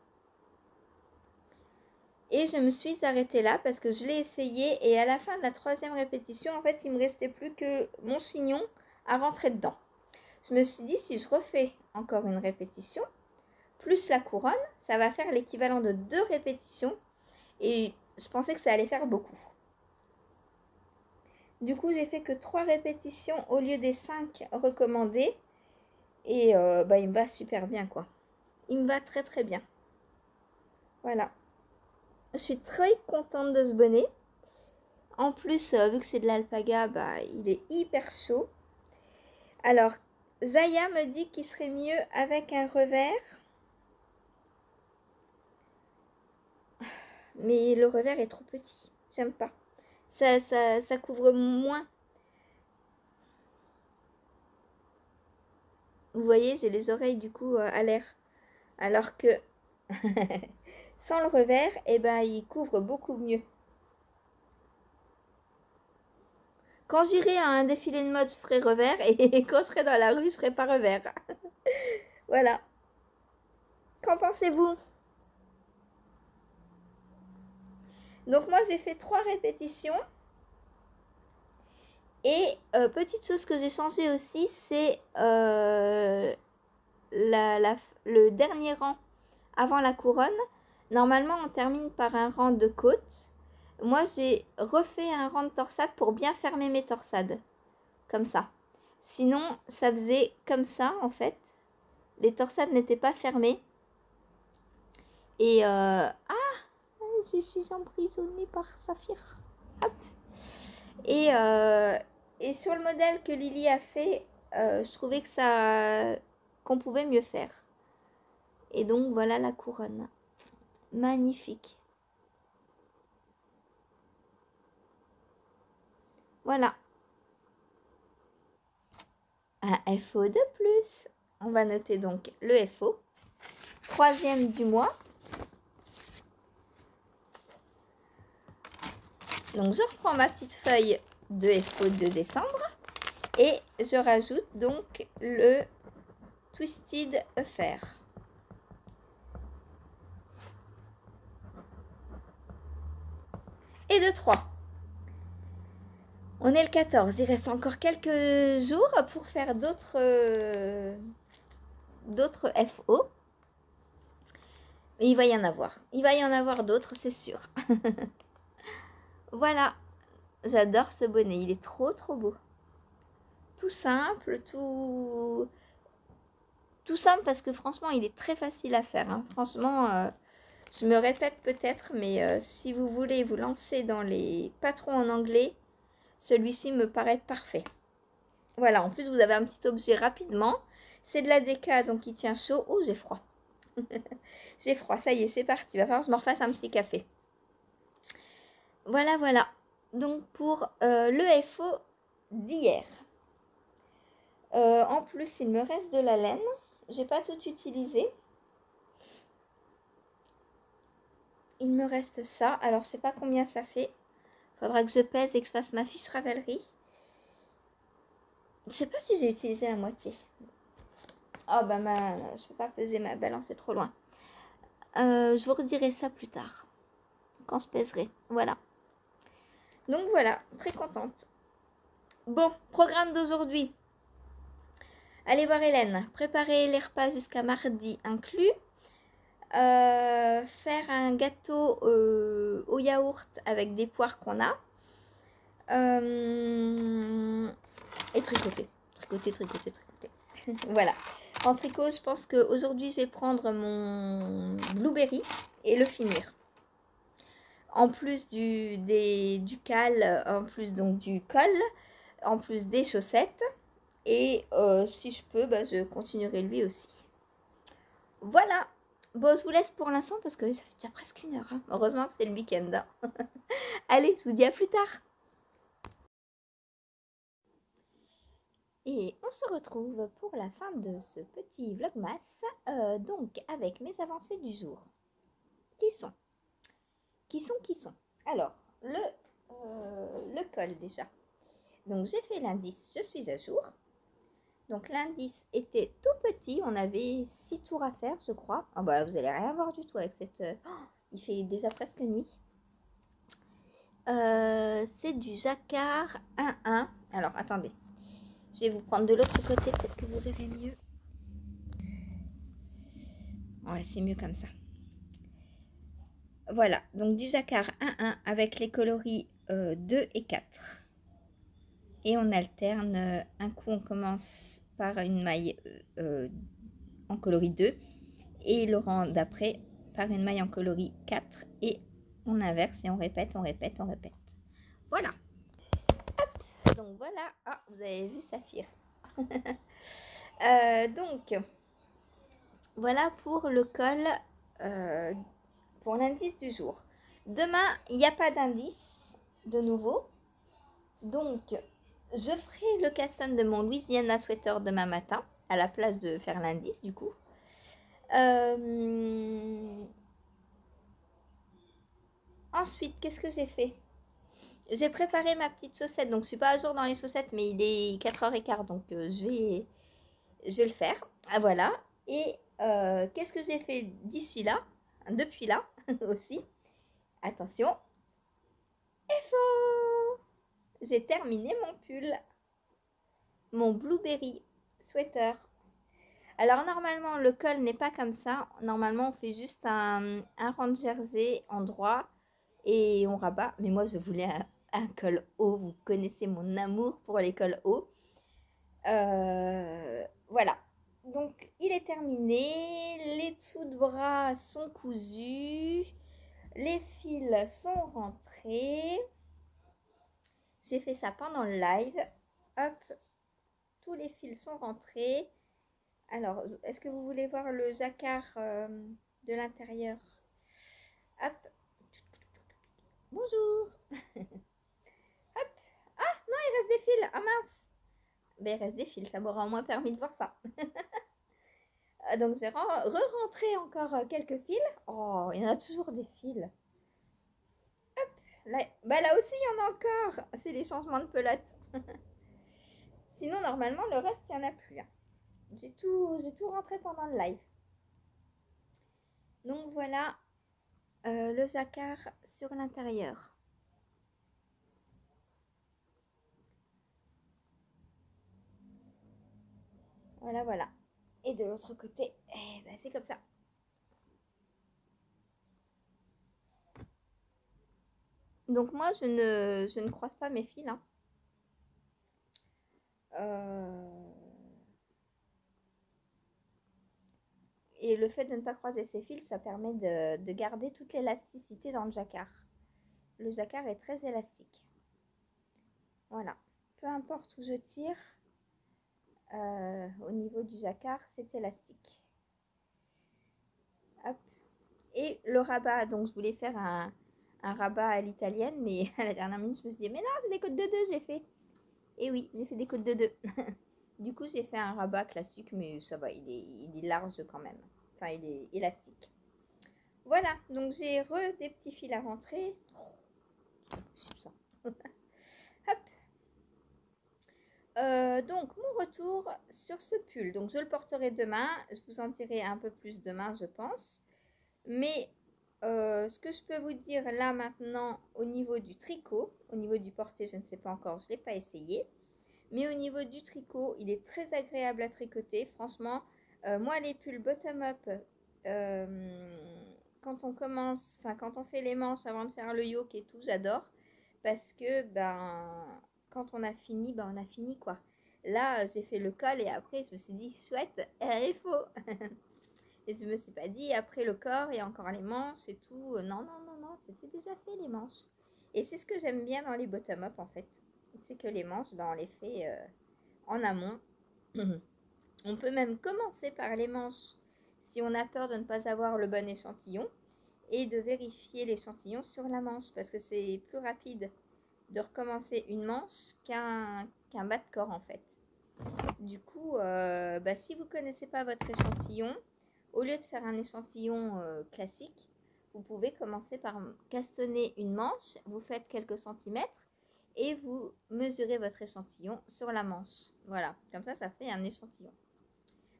Et je me suis arrêtée là parce que je l'ai essayé. Et à la fin de la 3e répétition, en fait, il ne me restait plus que mon chignon à rentrer dedans. Je me suis dit, si je refais encore une répétition, plus la couronne, ça va faire l'équivalent de 2 répétitions. Et je pensais que ça allait faire beaucoup. Du coup, j'ai fait que 3 répétitions au lieu des 5 recommandées. Et il me va super bien, quoi. Il me va très très bien. Voilà. Je suis très contente de ce bonnet. En plus, vu que c'est de l'alpaga, il est hyper chaud. Alors, Zaya me dit qu'il serait mieux avec un revers. Mais le revers est trop petit. J'aime pas. Ça couvre moins. Vous voyez, j'ai les oreilles du coup à l'air. Alors que sans le revers, il couvre beaucoup mieux. Quand j'irai à un défilé de mode, je ferai revers. Et quand je serai dans la rue, je ferai pas revers. Voilà. Qu'en pensez-vous? Donc moi, j'ai fait 3 répétitions. Et petite chose que j'ai changé aussi, c'est le dernier rang avant la couronne. Normalement, on termine par un rang de côte. Moi, j'ai refait un rang de torsade pour bien fermer mes torsades. Comme ça. Sinon, ça faisait comme ça, en fait. Les torsades n'étaient pas fermées. Et je suis emprisonnée par Saphir. Hop. Et sur le modèle que Lily a fait, je trouvais qu'on pouvait mieux faire. Et donc, voilà la couronne. Magnifique. Voilà. Un FO de plus. On va noter donc le FO. 3e du mois. Donc, je reprends ma petite feuille de FO de décembre. Et je rajoute donc le Twisted Affair. Et de 3. On est le 14. Il reste encore quelques jours pour faire d'autres FO. Et il va y en avoir. Il va y en avoir d'autres, c'est sûr. Voilà. J'adore ce bonnet. Il est trop trop beau. Tout simple, tout simple parce que franchement, il est très facile à faire. Hein. Franchement, je me répète peut-être, mais si vous voulez vous lancer dans les patrons en anglais, celui-ci me paraît parfait. Voilà, en plus vous avez un petit objet rapidement. C'est de la déca, donc il tient chaud. Oh, j'ai froid. J'ai froid, ça y est, c'est parti. Il va falloir que je me refasse un petit café. Voilà, voilà. Donc pour le FO d'hier. En plus, il me reste de la laine. J'ai pas tout utilisé. Il me reste ça. Alors, je sais pas combien ça fait. Faudra que je pèse et que je fasse ma fiche Ravelry. Je sais pas si j'ai utilisé la moitié. Oh je peux pas peser ma balance, c'est trop loin. Je vous redirai ça plus tard. Quand je pèserai. Voilà. Donc voilà, très contente. Bon, programme d'aujourd'hui. Allez voir Hélène. Préparer les repas jusqu'à mardi inclus. Faire un gâteau au yaourt avec des poires qu'on a. Et tricoter. Tricoter. Voilà. En tricot, je pense qu'aujourd'hui, je vais prendre mon blueberry et le finir. En plus du cal, en plus donc du col, en plus des chaussettes. Et si je peux, je continuerai lui aussi. Voilà. Bon, je vous laisse pour l'instant parce que ça fait déjà presque 1 heure. Hein. Heureusement que c'est le week-end. Hein. Allez, je vous dis à plus tard. Et on se retrouve pour la fin de ce petit vlogmas, donc avec mes avancées du jour. Qui sont Alors, le col déjà. Donc j'ai fait l'indice, je suis à jour. Donc l'indice était tout petit, on avait 6 tours à faire je crois. Ah bah vous allez rien voir du tout avec cette... il fait déjà presque nuit. C'est du jacquard 1-1. Alors attendez. Je vais vous prendre de l'autre côté, peut-être que vous verrez mieux. Ouais, c'est mieux comme ça. Voilà, donc du jacquard 1-1 avec les coloris 2 et 4. Et on alterne, un coup on commence par une maille en coloris 2 et le rang d'après par une maille en coloris 4 et on inverse et on répète, on répète, on répète. Voilà. Hop. Donc voilà, ah, vous avez vu Saphir. Donc voilà pour le col, pour l'indice du jour. Demain, il n'y a pas d'indice de nouveau. Donc, je ferai le caston de mon Louisiana Sweater demain matin, à la place de faire l'indice du coup. Ensuite, qu'est-ce que j'ai fait? J'ai préparé ma petite chaussette, donc je suis pas à jour dans les chaussettes, mais il est 4h15, donc je vais le faire. Ah, voilà. Et qu'est-ce que j'ai fait d'ici là, depuis là aussi? Attention, et faux! J'ai terminé mon pull, mon blueberry sweater. Alors normalement le col n'est pas comme ça, normalement on fait juste un rang de jersey en droit et on rabat, mais moi je voulais un col haut, vous connaissez mon amour pour les cols hauts. Voilà, donc il est terminé, les dessous de bras sont cousus, les fils sont rentrés, j'ai fait ça pendant le live, hop, tous les fils sont rentrés. Alors, est-ce que vous voulez voir le jacquard de l'intérieur? Hop. Bonjour. Hop. Ah, non, il reste des fils. Ah mince. Ben, il reste des fils, ça m'aura au moins permis de voir ça. Donc, je vais re-rentrer encore quelques fils. Oh, il y en a toujours des fils. Hop. Là, bah, là aussi, il y en a encore. C'est les changements de pelote. Sinon, normalement, le reste, il n'y en a plus. Hein. J'ai tout rentré pendant le live. Donc, voilà le jacquard sur l'intérieur. Voilà, voilà. Et de l'autre côté, eh ben, c'est comme ça. Donc moi, je ne croise pas mes fils. Hein. Et le fait de ne pas croiser ses fils, ça permet de garder toute l'élasticité dans le jacquard. Le jacquard est très élastique. Voilà. Peu importe où je tire, au niveau du jacquard, c'est élastique. Hop. Et le rabat, donc je voulais faire un rabat à l'italienne, mais à la dernière minute, je me suis dit, mais non, c'est des côtes de 2, j'ai fait. Et oui, j'ai fait des côtes de 2. Du coup, j'ai fait un rabat classique, mais ça va, il est large quand même. Enfin, il est élastique. Voilà, donc j'ai des petits fils à rentrer. Oh, ça. Hop. Donc, mon retour sur ce pull. Donc, je le porterai demain. Je vous en dirai un peu plus demain, je pense. Mais ce que je peux vous dire là maintenant au niveau du tricot, au niveau du porté, je ne sais pas encore, je ne l'ai pas essayé. Mais au niveau du tricot, il est très agréable à tricoter. Franchement, moi, les pulls bottom-up, quand on commence, enfin, quand on fait les manches avant de faire le yoke et tout, j'adore. Parce que, ben, quand on a fini, ben, on a fini, quoi. Là, j'ai fait le col et après, je me suis dit, chouette, il faut. Et je me suis pas dit, après le corps, il y a encore les manches et tout. Non, non, non, non, c'était déjà fait, les manches. Et c'est ce que j'aime bien dans les bottom-up, en fait. C'est que les manches, ben, on les fait en amont. On peut même commencer par les manches si on a peur de ne pas avoir le bon échantillon et de vérifier l'échantillon sur la manche parce que c'est plus rapide de recommencer une manche qu'un bas de corps en fait. Du coup, si vous ne connaissez pas votre échantillon, au lieu de faire un échantillon classique, vous pouvez commencer par castonner une manche, vous faites quelques centimètres et vous mesurez votre échantillon sur la manche. Voilà, comme ça fait un échantillon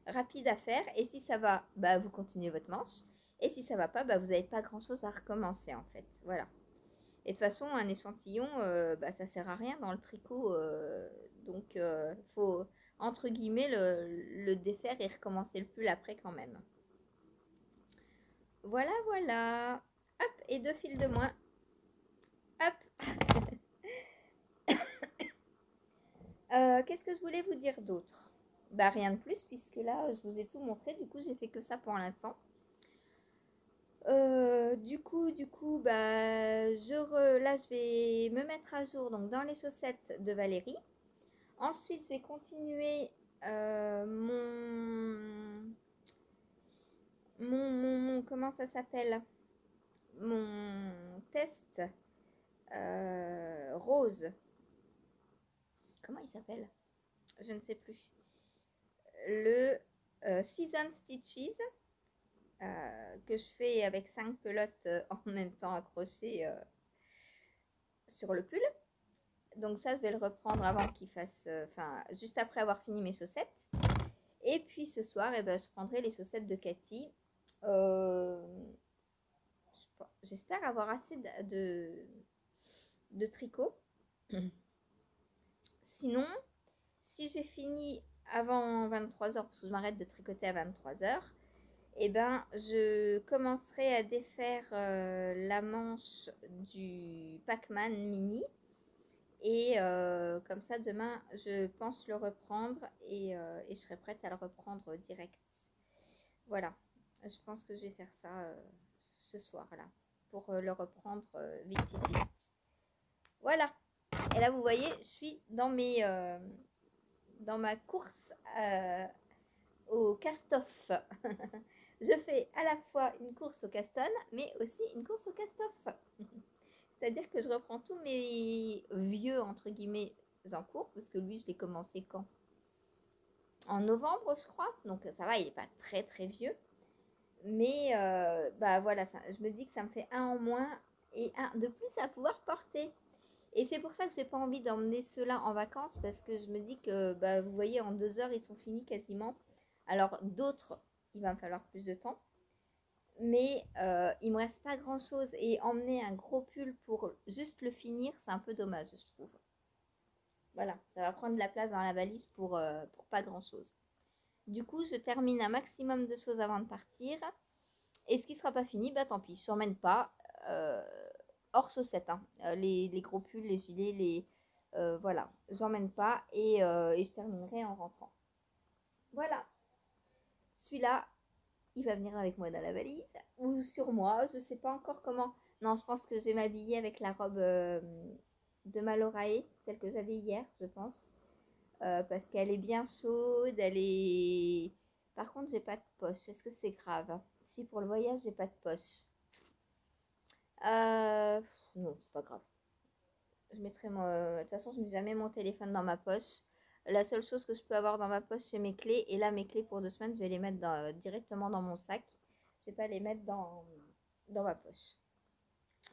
rapide à faire. Et si ça va, bah, vous continuez votre manche. Et si ça va pas, bah, vous n'avez pas grand chose à recommencer en fait. Voilà. Et de toute façon, un échantillon, bah, ça sert à rien dans le tricot. Donc, faut, entre guillemets, le défaire et recommencer le pull après quand même. Voilà, voilà. Hop, et 2 fils de moins. Hop. Qu'est-ce que je voulais vous dire d'autre? Bah rien de plus puisque là je vous ai tout montré. Du coup j'ai fait que ça pour l'instant. Du coup, bah là je vais me mettre à jour donc dans les chaussettes de Valérie. Ensuite je vais continuer comment ça s'appelle? Mon test rose. Comment il s'appelle? Je ne sais plus. Le Season Stitches que je fais avec 5 pelotes en même temps accrochées sur le pull. Donc ça, je vais le reprendre avant qu'il fasse, enfin, juste après avoir fini mes chaussettes. Et puis ce soir, eh ben, je prendrai les chaussettes de Cathy. Euh, J'espère avoir assez de tricot. Sinon, si j'ai fini avant 23h, parce que je m'arrête de tricoter à 23h, et ben, je commencerai à défaire la manche du Pac-Man mini. Et comme ça, demain, je pense le reprendre et je serai prête à le reprendre direct. Voilà, je pense que je vais faire ça ce soir-là pour le reprendre vite, vite, vite. Voilà. Et là, vous voyez, je suis dans dans ma course au cast-off. Je fais à la fois une course au caston, mais aussi une course au cast-off. C'est-à-dire que je reprends tous mes vieux, entre guillemets, en cours, parce que lui, je l'ai commencé quand? En novembre, je crois. Donc ça va, il n'est pas très très vieux. Mais bah voilà, je me dis que ça me fait un en moins et un de plus à pouvoir porter. Et c'est pour ça que j'ai pas envie d'emmener ceux-là en vacances, parce que je me dis que, bah, vous voyez, en 2 heures, ils sont finis quasiment. Alors d'autres, il va me falloir plus de temps. Mais il me reste pas grand chose et emmener un gros pull pour juste le finir, c'est un peu dommage, je trouve. Voilà, ça va prendre de la place dans la valise pour pas grand chose. Du coup, je termine un maximum de choses avant de partir. Et ce qui sera pas fini, bah tant pis, je n'emmène pas euh, hors chaussettes. Hein. Les gros pulls, les gilets, voilà, j'emmène pas et je terminerai en rentrant. Voilà, celui-là, il va venir avec moi dans la valise ou sur moi, je sais pas encore comment. Non, je pense que je vais m'habiller avec la robe de Malorae, celle que j'avais hier, je pense. Parce qu'elle est bien chaude, elle est... Par contre, j'ai pas de poche. Est-ce que c'est grave? Si pour le voyage, j'ai pas de poche. Euh... Non, c'est pas grave. Je mettrai De toute façon, je mets jamais mon téléphone dans ma poche. La seule chose que je peux avoir dans ma poche, c'est mes clés. Et là, mes clés pour 2 semaines, je vais les mettre directement dans mon sac. Je vais pas les mettre dans ma poche.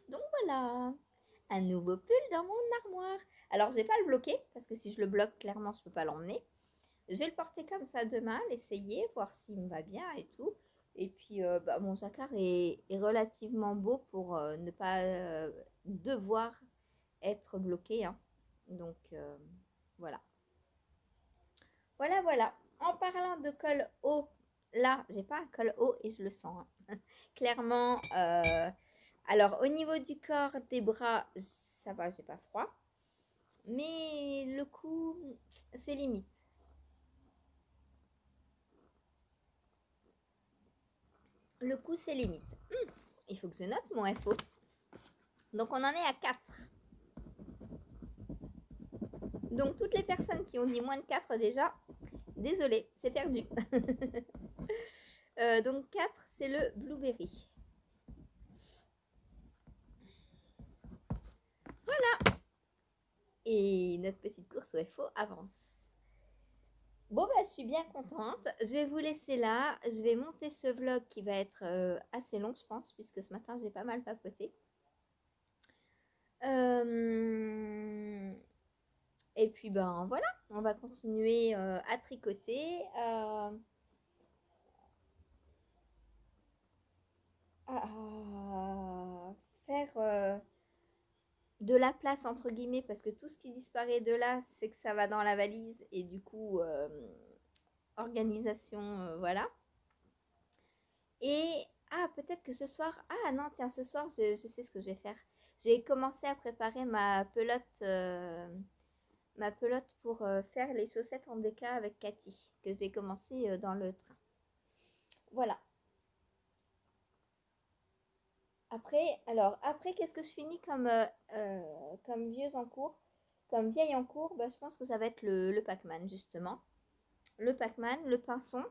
Donc voilà, un nouveau pull dans mon armoire. Alors, je vais pas le bloquer parce que si je le bloque, clairement, je peux pas l'emmener. Je vais le porter comme ça demain, l'essayer, voir s'il me va bien et tout. Et puis, bah, mon jacquard est relativement beau pour ne pas devoir être bloqué. Hein. Donc, voilà. Voilà, voilà. En parlant de col haut, là, j'ai pas un col haut et je le sens. Hein. Clairement, alors au niveau du corps, des bras, ça va, j'ai pas froid. Mais le cou, c'est limite. Le coup, c'est limite. Il faut que je note mon FO. Donc, on en est à 4. Donc, toutes les personnes qui ont dit moins de 4 déjà, désolé, c'est perdu. Donc, 4, c'est le blueberry. Voilà. Et notre petite course au FO avance. Bon, bah, je suis bien contente. Je vais vous laisser là. Je vais monter ce vlog qui va être assez long, je pense, puisque ce matin, j'ai pas mal papoté. Et puis, ben voilà, on va continuer à tricoter, à faire de la place entre guillemets, parce que tout ce qui disparaît de là, c'est que ça va dans la valise et du coup, organisation, voilà. Et peut-être que ce soir, non, tiens, ce soir, je sais ce que je vais faire. J'ai commencé à préparer ma pelote pour faire les chaussettes en déca avec Cathy, que je vais commencer dans le train. Voilà. Après, qu'est-ce que je finis comme vieille en cours? Comme vieille en cours, bah, je pense que ça va être le Pac-Man, justement. Le Pac-Man, le pinson.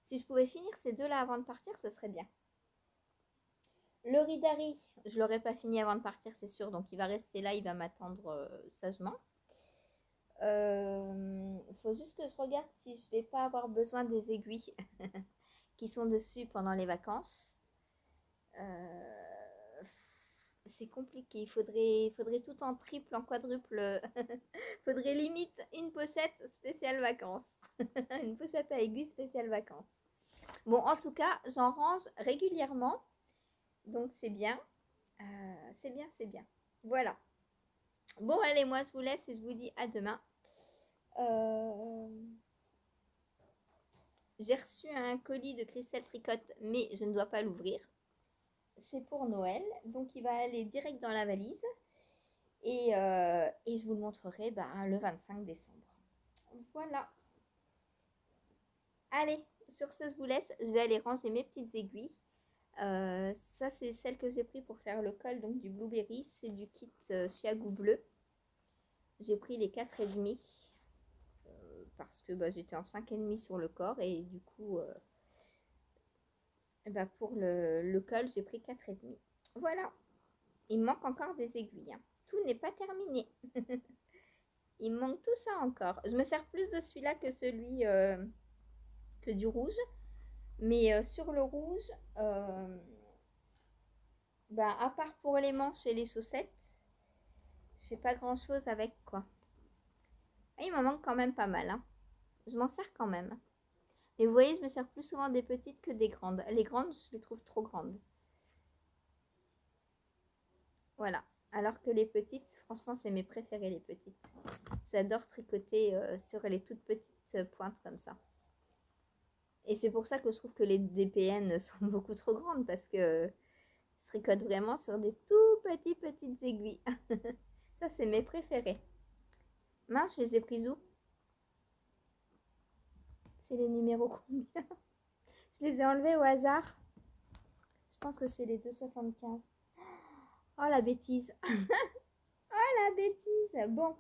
Si je pouvais finir ces deux-là avant de partir, ce serait bien. Le Ridari, je l'aurais pas fini avant de partir, c'est sûr, donc il va rester là, il va m'attendre sagement. Faut juste que je regarde si je vais pas avoir besoin des aiguilles qui sont dessus pendant les vacances. C'est compliqué, il faudrait tout en triple, en quadruple. Faudrait limite une pochette spéciale vacances. Une pochette à aiguilles spéciale vacances. Bon, en tout cas, j'en range régulièrement. Donc c'est bien. C'est bien, c'est bien. Voilà. Bon, allez, moi je vous laisse et je vous dis à demain. J'ai reçu un colis de Christelle Tricotte, mais je ne dois pas l'ouvrir. C'est pour Noël, donc il va aller direct dans la valise. Et je vous le montrerai le 25 décembre. Voilà. Allez, sur ce, je vous laisse. Je vais aller ranger mes petites aiguilles. Ça, c'est celle que j'ai pris pour faire le col donc du Blueberry. C'est du kit Chiagou bleu. J'ai pris les 4,5 parce que j'étais en 5,5 sur le corps. Et du coup, pour le col, j'ai pris 4,5. Voilà. Il me manque encore des aiguilles. Hein. Tout n'est pas terminé. Il me manque tout ça encore. Je me sers plus de celui-là que celui que du rouge. Mais sur le rouge, à part pour les manches et les chaussettes, je fais pas grand chose avec quoi. Et il m'en manque quand même pas mal. Hein. Je m'en sers quand même. Mais vous voyez, je me sers plus souvent des petites que des grandes. Les grandes, je les trouve trop grandes. Voilà. Alors que les petites, franchement, c'est mes préférées, les petites. J'adore tricoter sur les toutes petites pointes comme ça. Et c'est pour ça que je trouve que les DPN sont beaucoup trop grandes parce que je tricote vraiment sur des tout petites aiguilles. Ça, c'est mes préférés. Mince, je les ai prises où? C'est les numéros combien? Je les ai enlevés au hasard. Je pense que c'est les 2,75. Oh la bêtise. Oh la bêtise. Bon,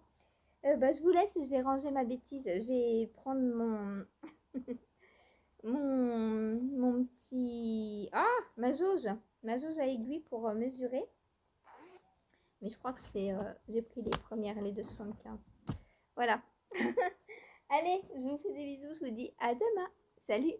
je vous laisse et je vais ranger ma bêtise. Je vais prendre mon petit... ma jauge. Ma jauge à aiguille pour mesurer. Mais je crois que c'est... j'ai pris les premières, les 2,75. Voilà. Allez, je vous fais des bisous. Je vous dis à demain. Salut.